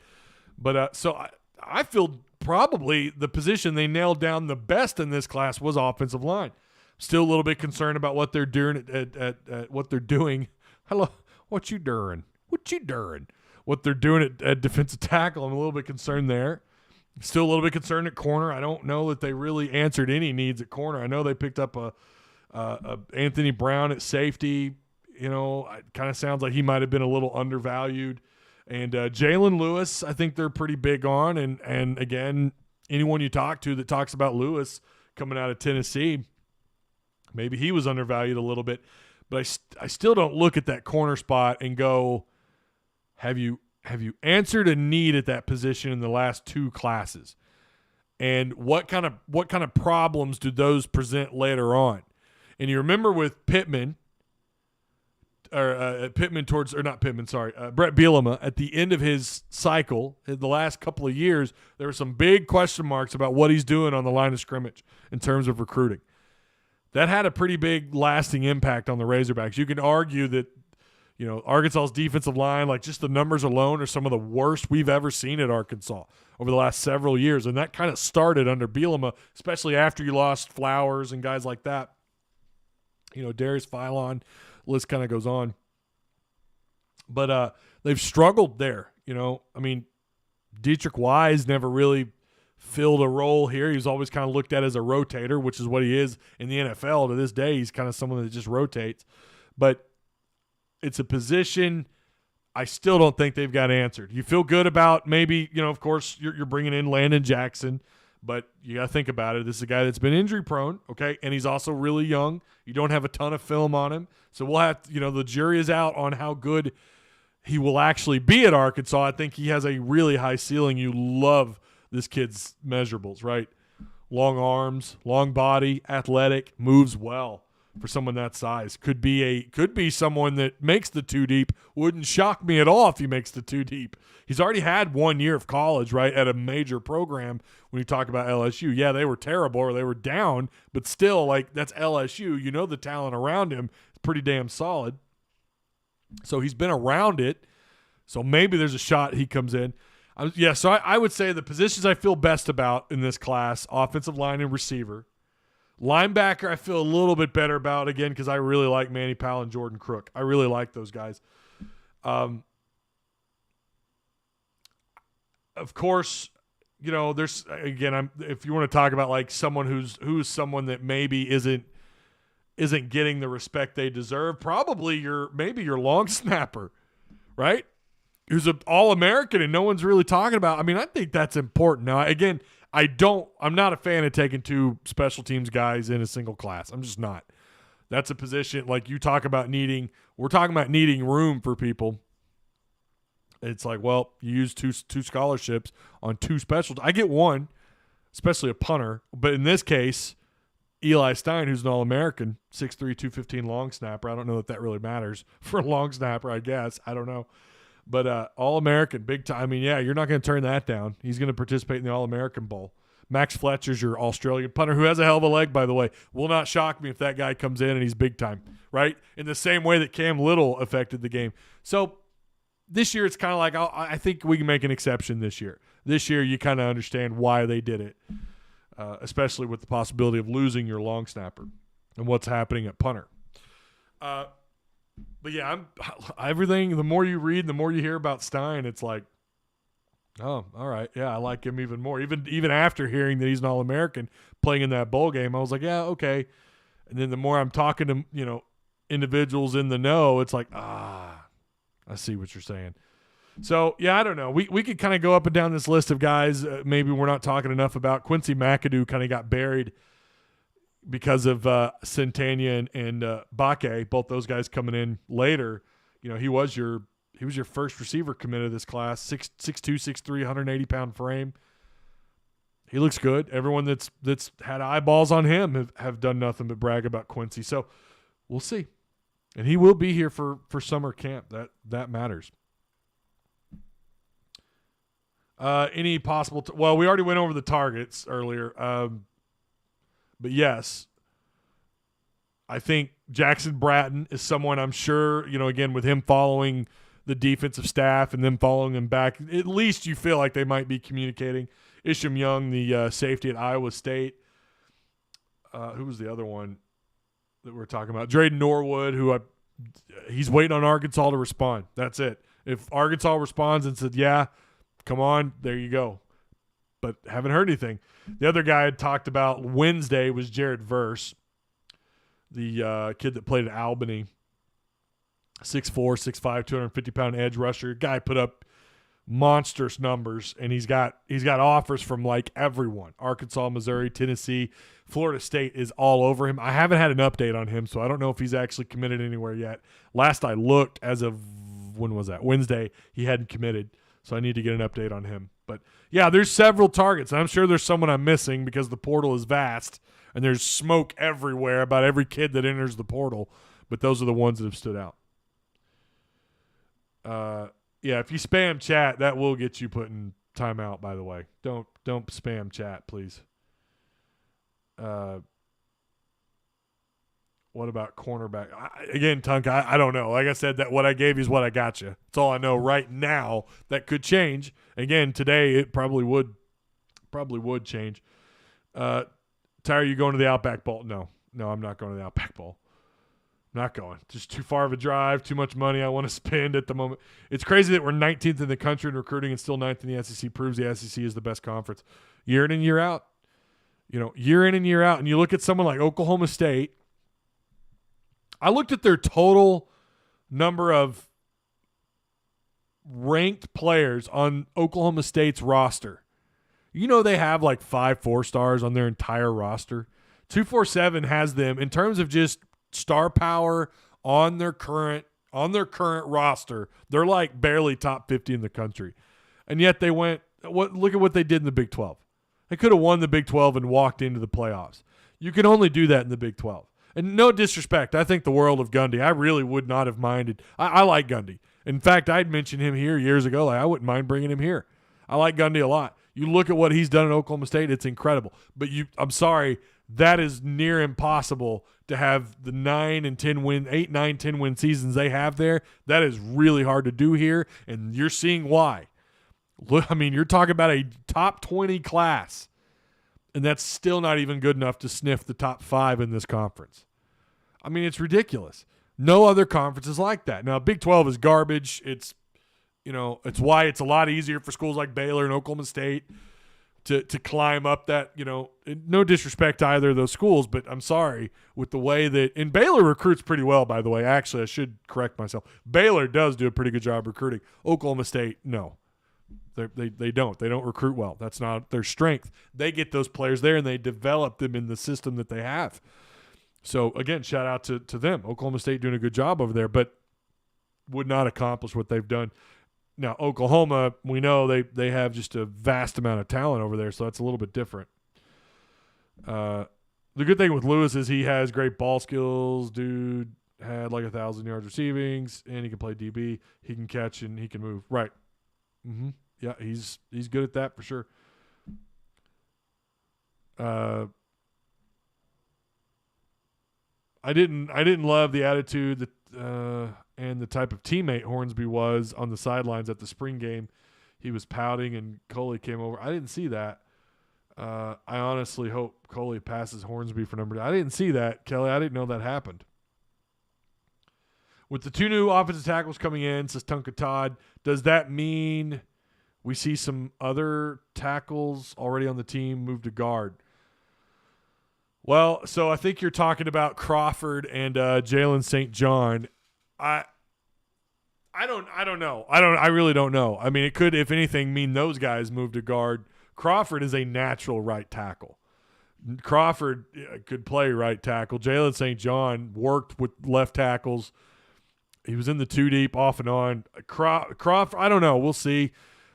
But so I feel probably the position they nailed down the best in this class was offensive line. Still a little bit concerned about what they're doing at what they're doing. Hello, what you doing? What they're doing at defensive tackle, I'm a little bit concerned there. Still a little bit concerned at corner. I don't know that they really answered any needs at corner. I know they picked up a Anthony Brown at safety. It kind of sounds like he might have been a little undervalued. And Jalen Lewis, I think they're pretty big on. And again, anyone you talk to that talks about Lewis coming out of Tennessee, maybe he was undervalued a little bit. But I still don't look at that corner spot and go, have you answered a need at that position in the last 2 classes? And what kind of problems do those present later on? And you remember with Pittman, Brett Bielema, at the end of his cycle, in the last couple of years, there were some big question marks about what he's doing on the line of scrimmage in terms of recruiting. That had a pretty big lasting impact on the Razorbacks. You can argue that, Arkansas's defensive line, like just the numbers alone, are some of the worst we've ever seen at Arkansas over the last several years. And that kind of started under Bielema, especially after you lost Flowers and guys like that. Darius Philon, list kind of goes on. But they've struggled there. Dietrich Wise never really filled a role here. He was always kind of looked at as a rotator, which is what he is in the NFL to this day. He's kind of someone that just rotates. But it's a position I still don't think they've got answered. You feel good about maybe, of course, you're bringing in Landon Jackson, but you got to think about it. This is a guy that's been injury prone, okay, and he's also really young. You don't have a ton of film on him. So we'll have to, the jury is out on how good he will actually be at Arkansas. I think he has a really high ceiling. You love this kid's measurables, right? Long arms, long body, athletic, moves well for someone that size. Could be someone that makes the two deep. Wouldn't shock me at all if he makes the two deep. He's already had 1 year of college, right, at a major program. When you talk about LSU, yeah, they were terrible or they were down, but still, that's LSU. The talent around him is pretty damn solid. So he's been around it. So maybe there's a shot he comes in. So I would say the positions I feel best about in this class, offensive line and receiver. Linebacker, I feel a little bit better about, again, because I really like Manny Powell and Jordan Crook. I really like those guys. Of course, there's, again, if you want to talk about someone who's someone that maybe isn't getting the respect they deserve, probably your long snapper, right? Who's an All-American and no one's really talking about. I mean, I think that's important. Now, again, I'm not a fan of taking two special teams guys in a single class. I'm just not. That's a position you talk about needing. We're talking about needing room for people. It's you use two scholarships on two special. I get one, especially a punter. But in this case, Eli Stein, who's an All-American, 6'3", 215 long snapper. I don't know if that really matters for a long snapper, I guess. I don't know. But All-American, big time. I mean, yeah, you're not going to turn that down. He's going to participate in the All-American Bowl. Max Fletcher's your Australian punter, who has a hell of a leg, by the way. Will not shock me if that guy comes in and he's big time, right? In the same way that Cam Little affected the game. So this year it's kind of I think we can make an exception this year. This year you kind of understand why they did it, especially with the possibility of losing your long snapper and what's happening at punter. But yeah, everything. The more you read, the more you hear about Stein. It's oh, all right, yeah, I like him even more. Even after hearing that he's an All-American playing in that bowl game, I was yeah, okay. And then the more I'm talking to individuals in the know, it's I see what you're saying. So yeah, I don't know. We could kind of go up and down this list of guys. Maybe we're not talking enough about. Quincy Mcadoo kind of got buried because of Centania and Bakke, both those guys coming in later. He was your first receiver committed to this class, 6'2", 6'3", 180-pound frame. He looks good. Everyone that's had eyeballs on him have done nothing but brag about Quincy. So we'll see. And he will be here for summer camp. That matters. Any possible well, we already went over the targets earlier. But yes, I think Jackson Bratton is someone I'm sure, again, with him following the defensive staff and them following him back, at least you feel like they might be communicating. Esheem Young, the safety at Iowa State. Who was the other one that we're talking about? Drayton Norwood, he's waiting on Arkansas to respond. That's it. If Arkansas responds and said, yeah, come on, there you go. But haven't heard anything. The other guy I had talked about Wednesday was Jared Verse, the kid that played at Albany. 6'4", 6'5", 250-pound edge rusher. Guy put up monstrous numbers, and he's got offers from everyone. Arkansas, Missouri, Tennessee, Florida State is all over him. I haven't had an update on him, so I don't know if he's actually committed anywhere yet. Last I looked, as of when was that? Wednesday, he hadn't committed, so I need to get an update on him. But yeah, there's several targets, and I'm sure there's someone I'm missing because the portal is vast, and there's smoke everywhere about every kid that enters the portal. But those are the ones that have stood out. Yeah, if you spam chat, that will get you put in timeout, by the way. Don't spam chat, please. What about cornerback? Again, Tunk, I don't know. Like I said, that what I gave you is what I got you. That's all I know right now. That could change. Again, today it probably would change. Ty, are you going to the Outback Bowl? No, I'm not going to the Outback Bowl. Not going. Just too far of a drive, too much money I want to spend at the moment. It's crazy that we're 19th in the country in recruiting and still 9th in the SEC. Proves the SEC is the best conference. Year in and year out. Year in and year out. And you look at someone like Oklahoma State. I looked at their total number of ranked players on Oklahoma State's roster. They have like 5 4-stars on their entire roster. 247 has them in terms of just star power on their current roster. They're like barely top 50 in the country. And yet they look at what they did in the Big 12. They could have won the Big 12 and walked into the playoffs. You can only do that in the Big 12. And no disrespect, I think the world of Gundy. I really would not have minded. I like Gundy. In fact, I'd mentioned him here years ago. I wouldn't mind bringing him here. I like Gundy a lot. You look at what he's done at Oklahoma State, it's incredible. But I'm sorry, that is near impossible to have the 8, 9, 10 win seasons they have there. That is really hard to do here, and you're seeing why. Look, you're talking about a top 20 class, and that's still not even good enough to sniff the top 5 in this conference. It's ridiculous. No other conference is like that. Now, Big 12 is garbage. It's why it's a lot easier for schools like Baylor and Oklahoma State to climb up that, no disrespect to either of those schools, but I'm sorry, with the way that – and Baylor recruits pretty well, by the way. Actually, I should correct myself. Baylor does do a pretty good job recruiting. Oklahoma State, no. They don't. They don't recruit well. That's not their strength. They get those players there, and they develop them in the system that they have. So, again, shout out to them. Oklahoma State doing a good job over there, but would not accomplish what they've done. Now, Oklahoma, we know they have just a vast amount of talent over there, so that's a little bit different. The good thing with Lewis is he has great ball skills. Dude had like 1,000 yards receiving, and he can play DB. He can catch and he can move. Right. Mm-hmm. Yeah, he's good at that for sure. I didn't love the attitude that and the type of teammate Hornsby was on the sidelines at the spring game. He was pouting and Coley came over. I didn't see that. I honestly hope Coley passes Hornsby for number 2. I didn't see that, Kelly. I didn't know that happened. With the 2 new offensive tackles coming in, says Tunka Todd, does that mean we see some other tackles already on the team move to guard? Well, so I think you're talking about Crawford and Jalen St. John. I don't know. I really don't know. It could, if anything, mean those guys move to guard. Crawford is a natural right tackle. Crawford could play right tackle. Jalen St. John worked with left tackles. He was in the 2 deep off and on. Crawford, I don't know. We'll see.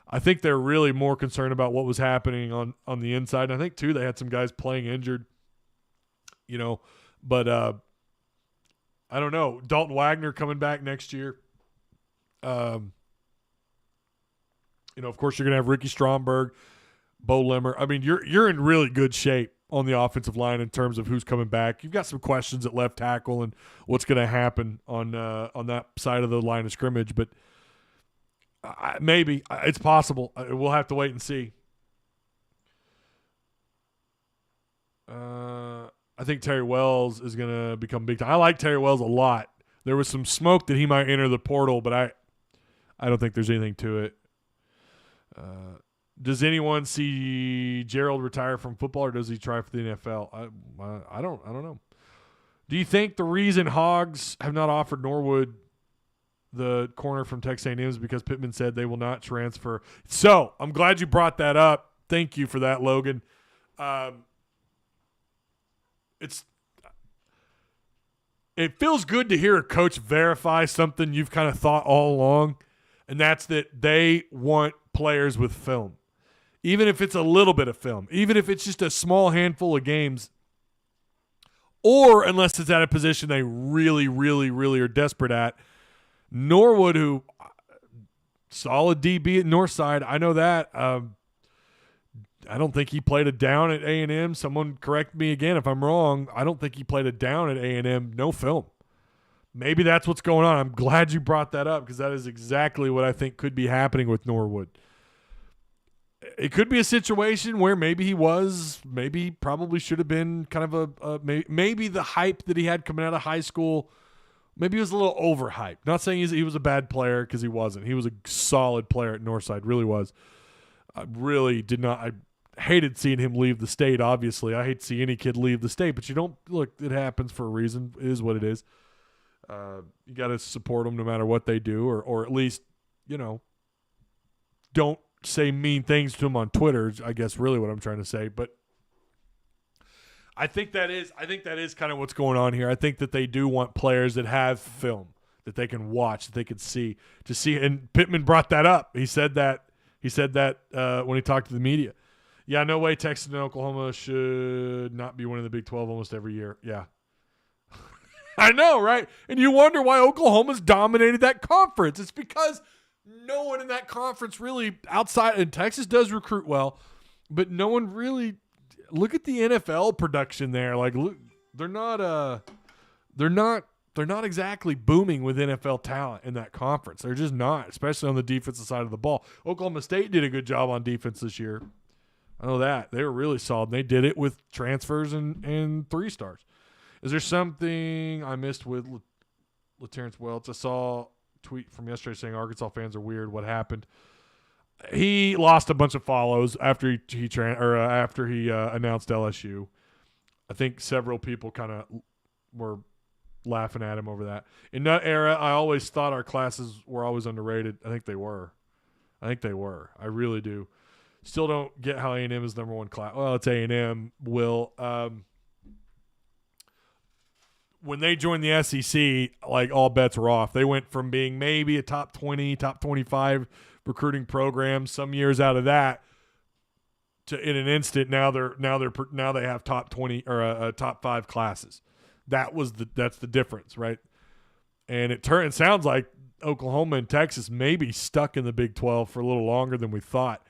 I think they're really more concerned about what was happening on the inside. And I think, too, they had some guys playing injured. But I don't know. Dalton Wagner coming back next year. Of course, you're going to have Ricky Stromberg, Bo Limmer. You're in really good shape on the offensive line in terms of who's coming back. You've got some questions at left tackle and what's going to happen on that side of the line of scrimmage, but maybe it's possible. We'll have to wait and see. I think Terry Wells is going to become big time. I like Terry Wells a lot. There was some smoke that he might enter the portal, but I don't think there's anything to it. Does anyone see Gerald retire from football, or does he try for the NFL? I don't know. Do you think the reason Hogs have not offered Norwood the corner from Texas A&M is because Pittman said they will not transfer? So I'm glad you brought that up. Thank you for that, Logan. It feels good to hear a coach verify something you've kind of thought all along, and that's that they want players with film. Even if it's a little bit of film, even if it's just a small handful of games, or unless it's at a position they really, really, really are desperate at. Norwood, who solid DB at Northside, I know that. I don't think he played a down at A&M. Someone correct me again if I'm wrong. I don't think he played a down at A&M. No film. Maybe that's what's going on. I'm glad you brought that up because that is exactly what I think could be happening with Norwood. It could be a situation where maybe he probably should have been kind of maybe the hype that he had coming out of high school maybe he was a little overhyped. Not saying he was a bad player, because he wasn't. He was a solid player at Northside, really was. I really did not. I hated seeing him leave the state, obviously. I hate to see any kid leave the state, but you don't – look, it happens for a reason. It is what it is. You got to support them no matter what they do, or at least, don't say mean things to them on Twitter, I guess really what I'm trying to say. But I think that is kind of what's going on here. I think that they do want players that have film that they can watch, that they can see. And Pittman brought that up. He said that when he talked to the media. Yeah, no way Texas and Oklahoma should not be winning the Big 12 almost every year. Yeah. I know, right? And you wonder why Oklahoma's dominated that conference. It's because no one in that conference really outside, and Texas does recruit well, but no one really – look at the NFL production there. Like, look, they're not exactly booming with NFL talent in that conference. They're just not, especially on the defensive side of the ball. Oklahoma State did a good job on defense this year. I know that. They were really solid. They did it with transfers and 3 stars. Is there something I missed with LaTerrence Welch? I saw a tweet from yesterday saying Arkansas fans are weird. What happened? He lost a bunch of follows after he announced LSU. I think several people kind of were laughing at him over that. In that era, I always thought our classes were always underrated. I think they were. I really do. Still don't get how A&M is number 1 class. Well, it's A&M. When they joined the SEC, like, all bets were off. They went from being maybe a top 20, top 25 recruiting program some years out of that to, in an instant, now they have top 20 or top 5 classes. That's the difference, right? And it sounds like Oklahoma and Texas may be stuck in the Big 12 for a little longer than we thought.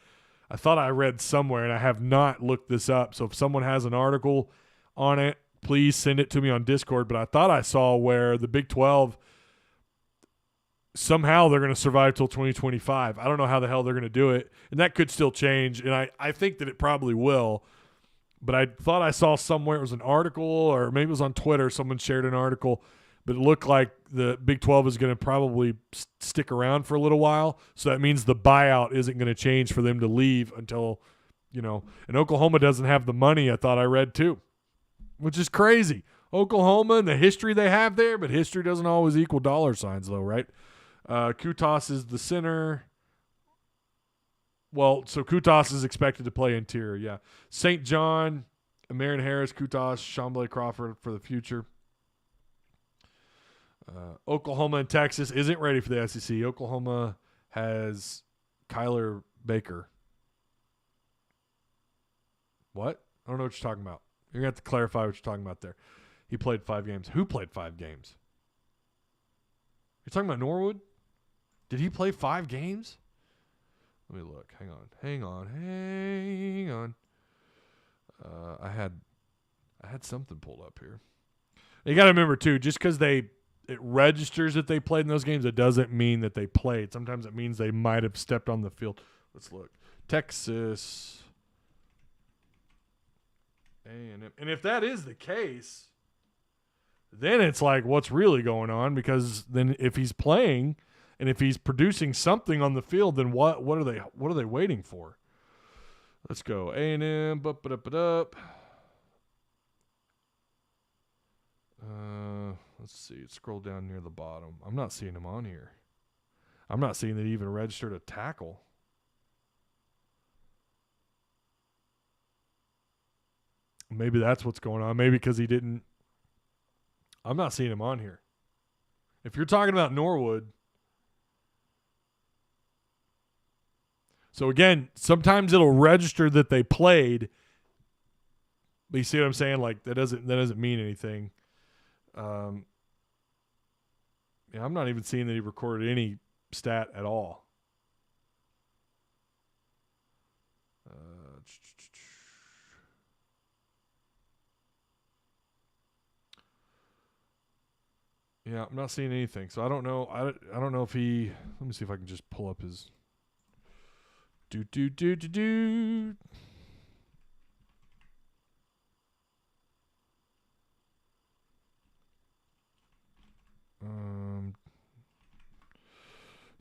I thought I read somewhere, and I have not looked this up. So if someone has an article on it, please send it to me on Discord. But I thought I saw where the Big 12, somehow they're going to survive till 2025. I don't know how the hell they're going to do it. And that could still change. And I think that it probably will. But I thought I saw somewhere, it was an article, or maybe it was on Twitter, someone shared an article, but it looked like the Big 12 is going to probably stick around for a little while. So that means the buyout isn't going to change for them to leave until, and Oklahoma doesn't have the money, I thought I read too, which is crazy. Oklahoma and the history they have there, but history doesn't always equal dollar signs though, right? Kutas is the center. Well, so Kutas is expected to play interior, yeah. St. John, Marion Harris, Kutas, Chambly Crawford for the future. Oklahoma and Texas isn't ready for the SEC. Oklahoma has Kyler Baker. What? I don't know what you're talking about. You're going to have to clarify what you're talking about there. He played 5 games. Who played 5 games? You're talking about Norwood? Did he play 5 games? Let me look. Hang on. I had something pulled up here. You got to remember too, just because it registers that they played in those games, it doesn't mean that they played. Sometimes it means they might have stepped on the field. Let's look. Texas A&M. And if that is the case, then it's like, what's really going on? Because then if he's playing and if he's producing something on the field, then what are they waiting for? Let's go. A&M, up. Let's see. Scroll down near the bottom. I'm not seeing him on here. I'm not seeing that he even registered a tackle. Maybe that's what's going on. Maybe because he didn't. I'm not seeing him on here. If you're talking about Norwood. So again, sometimes it'll register that they played. But you see what I'm saying? Like that doesn't mean anything. Yeah, I'm not even seeing that he recorded any stat at all. Yeah, I'm not seeing anything. So I don't know. I don't know if he. Let me see if I can just pull up his.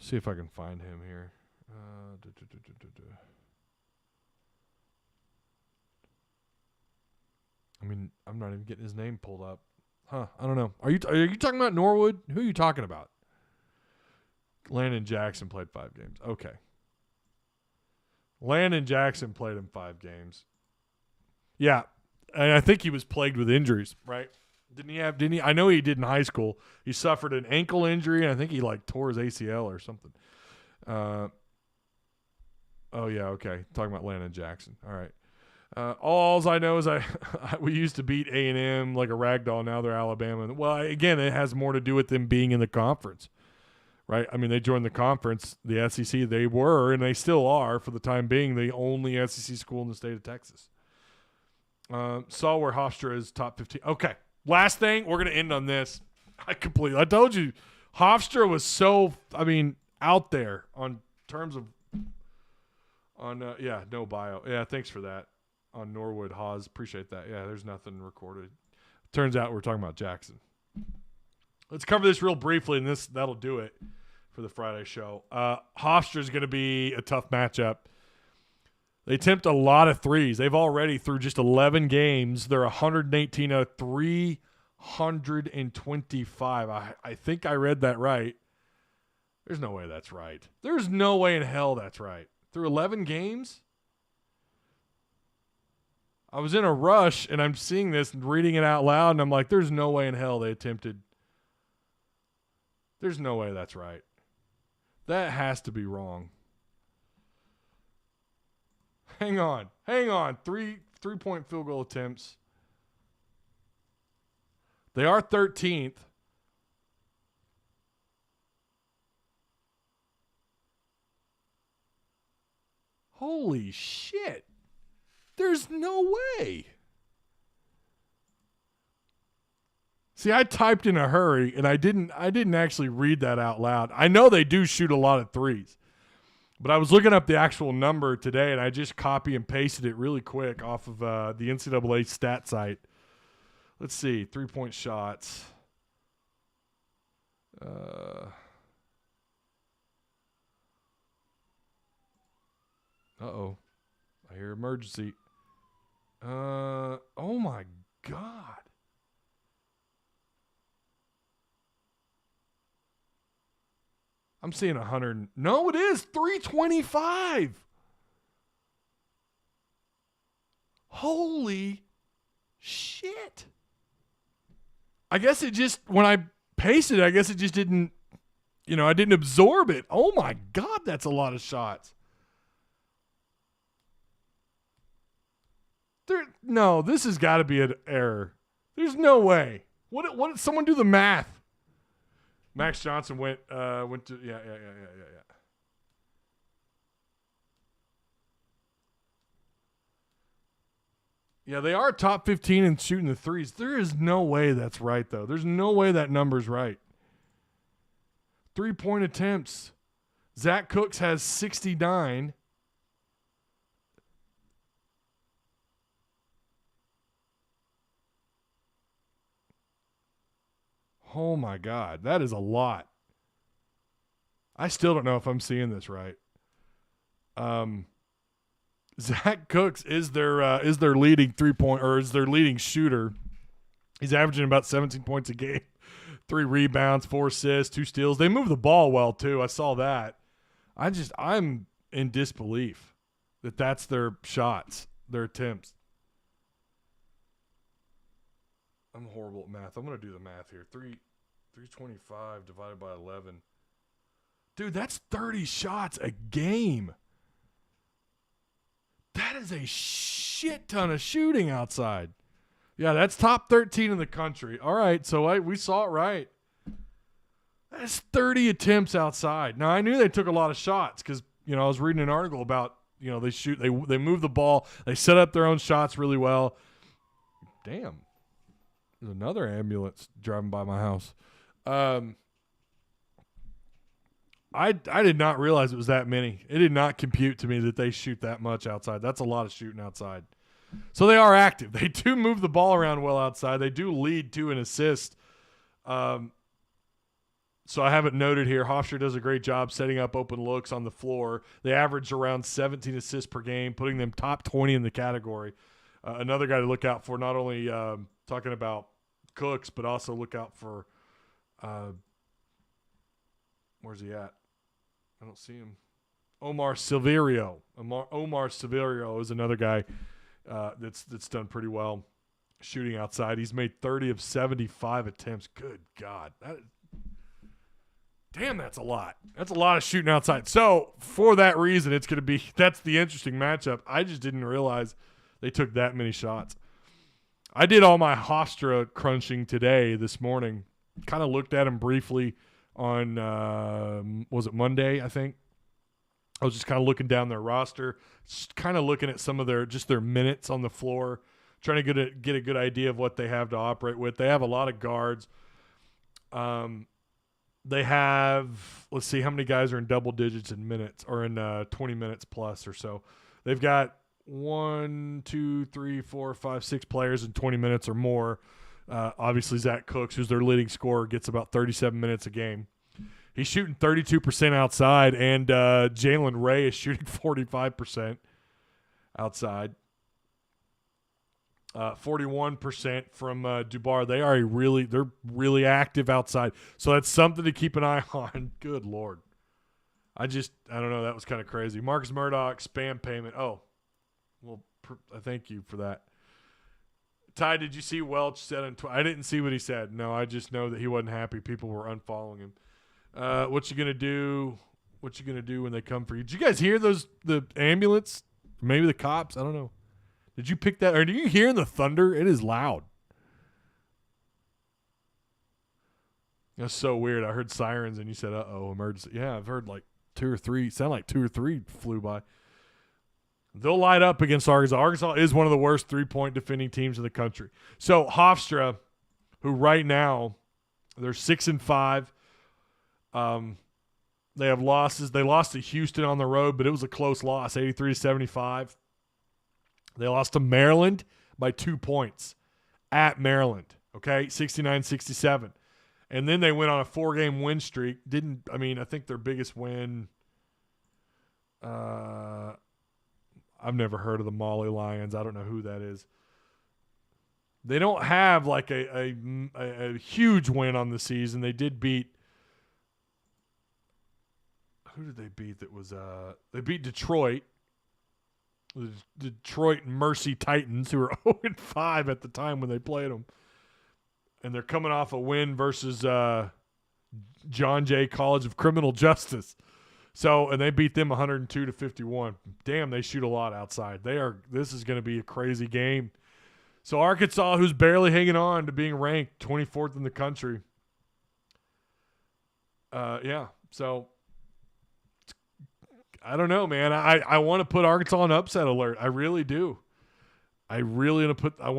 See if I can find him here. I mean, I'm not even getting his name pulled up. Huh? I don't know. Are you talking about Norwood? Who are you talking about? Landon Jackson played 5 games. Okay. Landon Jackson played in 5 games. Yeah, and I think he was plagued with injuries, right? Didn't he? I know he did in high school. He suffered an ankle injury, and I think he tore his ACL or something. Oh yeah, okay. Talking about Landon Jackson. All right. All I know is we used to beat A&M like a rag doll. Now they're Alabama. Well, again, it has more to do with them being in the conference, right? I mean, they joined the conference, the SEC. They were, and they still are, for the time being, the only SEC school in the state of Texas. Saw where Hofstra is top 15. Okay, last thing, we're going to end on this. I told you, Hofstra was so, out there on terms of, no bio. Yeah, thanks for that. On Norwood, Haas, appreciate that. Yeah, there's nothing recorded. Turns out we're talking about Jackson. Let's cover this real briefly, and that'll do it for the Friday show. Hofstra is going to be a tough matchup. They attempt a lot of threes. They've already, through just 11 games, they're 118 out of 325. I think I read that right. There's no way that's right. There's no way in hell that's right. Through 11 games? I was in a rush, and I'm seeing this and reading it out loud, and I'm like, there's no way in hell they attempted. There's no way that's right. That has to be wrong. Hang on. 3-point field goal attempts. They are 13th. Holy shit. There's no way. See, I typed in a hurry, and I didn't actually read that out loud. I know they do shoot a lot of threes, but I was looking up the actual number today, and I just copy and pasted it really quick off of the NCAA stat site. Let's see, 3-point shots. Uh-oh. I hear emergency. Oh my God. I'm seeing 100. No, it is 325. Holy shit. I guess it just, when I pasted it, I guess it just didn't, I didn't absorb it. Oh my God, that's a lot of shots. No, this has got to be an error. There's no way. What did someone do the math? Max Johnson went to yeah. Yeah, they are top 15 in shooting the threes. There is no way that's right, though. There's no way that number's right. 3-point attempts. Zach Cooks has 69. Oh, my God. That is a lot. I still don't know if I'm seeing this right. Zach Cooks is their leading 3-point, or is their leading shooter. He's averaging about 17 points a game, 3 rebounds, 4 assists, 2 steals. They move the ball well, too. I saw that. I'm in disbelief that that's their shots, their attempts. I'm horrible at math. I'm going to do the math here. 325 divided by 11. Dude, that's 30 shots a game. That is a shit ton of shooting outside. Yeah, that's top 13 in the country. All right, so we saw it right. That's 30 attempts outside. Now, I knew they took a lot of shots because, I was reading an article about, they move the ball. They set up their own shots really well. Damn. There's another ambulance driving by my house. I did not realize it was that many. It did not compute to me that they shoot that much outside. That's a lot of shooting outside. So they are active. They do move the ball around well outside. They do lead to an assist. So I have it noted here. Hofstra does a great job setting up open looks on the floor. They average around 17 assists per game, putting them top 20 in the category. Another guy to look out for, not only talking about Cooks, but also look out for where's he at? I don't see him. Omar Silverio. Omar Silverio is another guy that's done pretty well shooting outside. He's made 30 of 75 attempts. Good God. Damn, that's a lot. That's a lot of shooting outside. So for that reason, that's the interesting matchup. I just didn't realize they took that many shots. I did all my crunching this morning. Kind of looked at them briefly on, was it Monday, I think? I was just kind of looking down their roster, just kind of looking at some of their minutes on the floor, trying to get a good idea of what they have to operate with. They have a lot of guards. They have, let's see, how many guys are in double digits in minutes or in 20 minutes plus or so. They've got 1, 2, 3, 4, 5, 6 players in 20 minutes or more. Obviously, Zach Cooks, who's their leading scorer, gets about 37 minutes a game. He's shooting 32% outside, and Jalen Ray is shooting 45% outside. 41% from Dubar. They're really active outside. So that's something to keep an eye on. Good Lord. I don't know. That was kind of crazy. Marcus Murdoch, spam payment. Oh, well, I thank you for that. Ty, did you see Welch said on Twitter? I didn't see what he said. No, I just know that he wasn't happy. People were unfollowing him. What you gonna do? What you gonna do when they come for you? Did you guys hear the ambulance? Maybe the cops? I don't know. Did you pick that? Or do you hear the thunder? It is loud. That's so weird. I heard sirens and you said, uh-oh, emergency. Yeah, I've heard like 2 or 3. Sound like 2 or 3 flew by. They'll light up against Arkansas. Arkansas is one of the worst 3-point defending teams in the country. So Hofstra, who right now, they're 6-5. They have losses. They lost to Houston on the road, but it was a close loss, 83-75. They lost to Maryland by 2 points at Maryland, okay, 69-67. And then they went on a 4-game win streak. I think their biggest win, I've never heard of the Molly Lions. I don't know who that is. They don't have like a huge win on the season. They did beat, who did they beat that was, they beat Detroit. The Detroit Mercy Titans, who were 0-5 at the time when they played them. And they're coming off a win versus John Jay College of Criminal Justice. So, and they beat them 102-51. Damn, they shoot a lot outside. This is going to be a crazy game. So Arkansas, who's barely hanging on to being ranked 24th in the country. So I don't know, man. I want to put Arkansas on upset alert. I really do. I want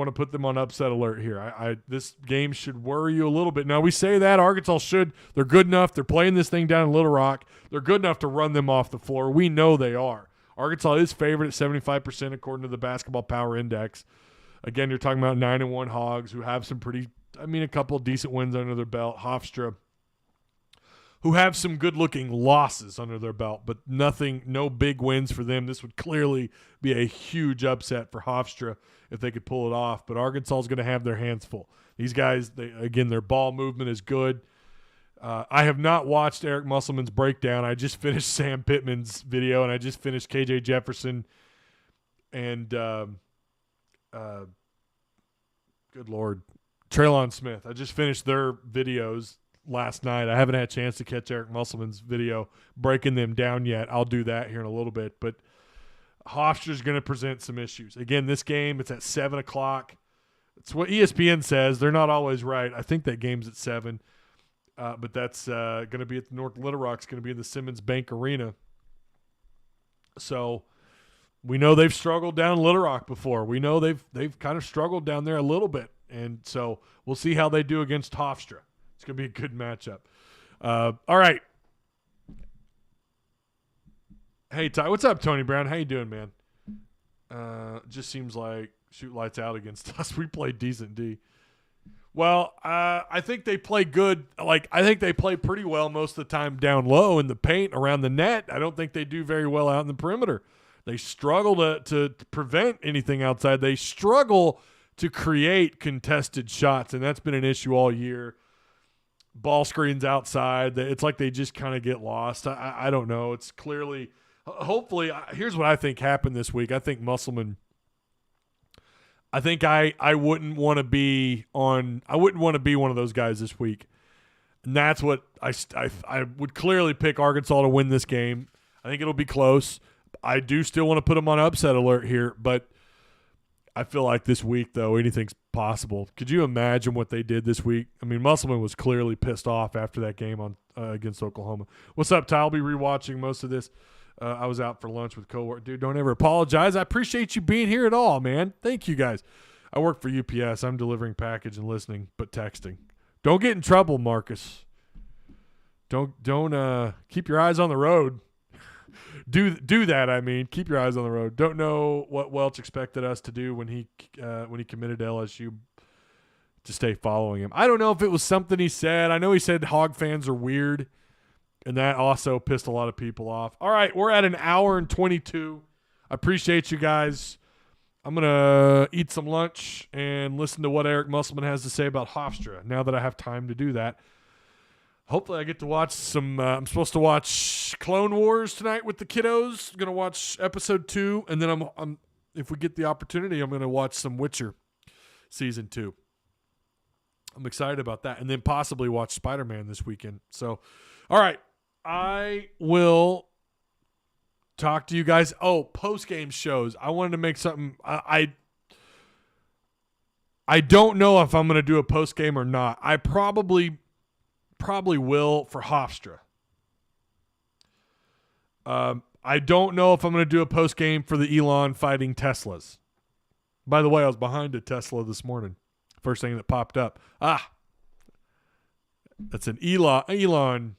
to put them on upset alert here. This game should worry you a little bit. Now we say that Arkansas should. They're good enough. They're playing this thing down in Little Rock. They're good enough to run them off the floor. We know they are. Arkansas is favored at 75% according to the Basketball Power Index. Again, you're talking about 9-1 Hogs who have some a couple of decent wins under their belt. Hofstra, who have some good-looking losses under their belt, but no big wins for them. This would clearly be a huge upset for Hofstra if they could pull it off, but Arkansas is going to have their hands full. These guys, their ball movement is good. I have not watched Eric Musselman's breakdown. I just finished Sam Pittman's video, and I just finished KJ Jefferson and, good Lord, Traylon Smith. I just finished their videos last night. I haven't had a chance to catch Eric Musselman's video breaking them down yet. I'll do that here in a little bit. But Hofstra's going to present some issues. Again, this game, it's at 7 o'clock. It's what ESPN says. They're not always right. I think that game's at 7. But that's going to be at the North Little Rock. It's going to be in the Simmons Bank Arena. So we know they've struggled down in Little Rock before. We know they've kind of struggled down there a little bit. And so we'll see how they do against Hofstra. It's going to be a good matchup. All right. Hey, Ty. What's up, Tony Brown? How you doing, man? Just seems like shoot lights out against us. We played decent D. Well, I think they play good. Like, I think they play pretty well most of the time down low in the paint around the net. I don't think they do very well out in the perimeter. They struggle to prevent anything outside. They struggle to create contested shots, and that's been an issue all year. Ball screens outside. It's like they just kind of get lost. I don't know. It's clearly – hopefully – here's what I think happened this week. I think Musselman – I think I wouldn't want to be one of those guys this week. And that's what I would clearly pick Arkansas to win this game. I think it'll be close. I do still want to put them on upset alert here, but I feel like this week, though, anything's possible. Could you imagine what they did this week? I mean, Musselman was clearly pissed off after that game on against Oklahoma. What's up, Ty? I'll be rewatching most of this. I was out for lunch with coworker. Dude, don't ever apologize. I appreciate you being here at all, man. Thank you, guys. I work for UPS. I'm delivering package and listening, but texting. Don't get in trouble, Marcus. Don't keep your eyes on the road. Do that. I mean, keep your eyes on the road. Don't know what Welch expected us to do when he committed to LSU to stay following him. I don't know if it was something he said. I know he said Hog fans are weird. And that also pissed a lot of people off. All right, we're at an hour and 22. I appreciate you guys. I'm going to eat some lunch and listen to what Eric Musselman has to say about Hofstra now that I have time to do that. Hopefully I get to watch some I'm supposed to watch Clone Wars tonight with the kiddos. I'm going to watch episode 2, and then I'm if we get the opportunity, I'm going to watch some Witcher season 2. I'm excited about that, and then possibly watch Spider-Man this weekend. So, all right. I will talk to you guys. Oh, post-game shows. I wanted to make something. I don't know if I'm going to do a post-game or not. I probably will for Hofstra. I don't know if I'm going to do a post-game for the Elon fighting Teslas. By the way, I was behind a Tesla this morning. First thing that popped up. That's an Elon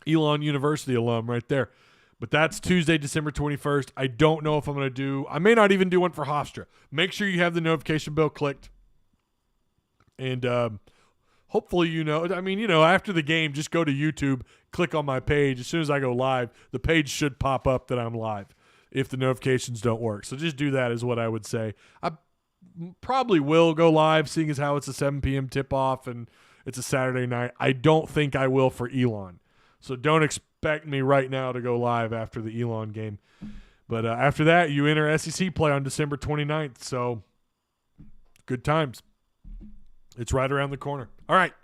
University alum right there. But that's Tuesday, December 21st. I don't know if I'm going to do – I may not even do one for Hofstra. Make sure you have the notification bell clicked. And hopefully after the game, just go to YouTube, click on my page. As soon as I go live, the page should pop up that I'm live if the notifications don't work. So just do that is what I would say. I probably will go live, seeing as how it's a 7 p.m. tip-off and it's a Saturday night. I don't think I will for Elon. So don't expect me right now to go live after the Elon game. But after that, you enter SEC play on December 29th. So good times. It's right around the corner. All right.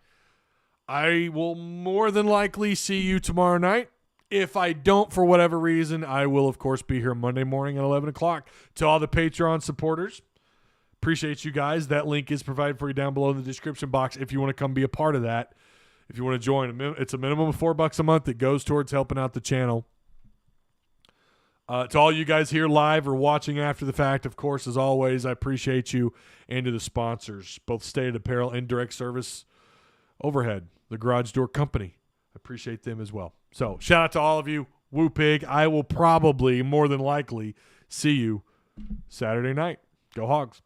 I will more than likely see you tomorrow night. If I don't, for whatever reason, I will, of course, be here Monday morning at 11 o'clock. To all the Patreon supporters, appreciate you guys. That link is provided for you down below in the description box if you want to come be a part of that. If you want to join, it's a minimum of $4 a month that goes towards helping out the channel. To all you guys here live or watching after the fact, of course, as always, I appreciate you. And to the sponsors, both Stated Apparel and Direct Service Overhead, the Garage Door Company. I appreciate them as well. So shout out to all of you. Woo Pig. I will probably, more than likely, see you Saturday night. Go Hogs.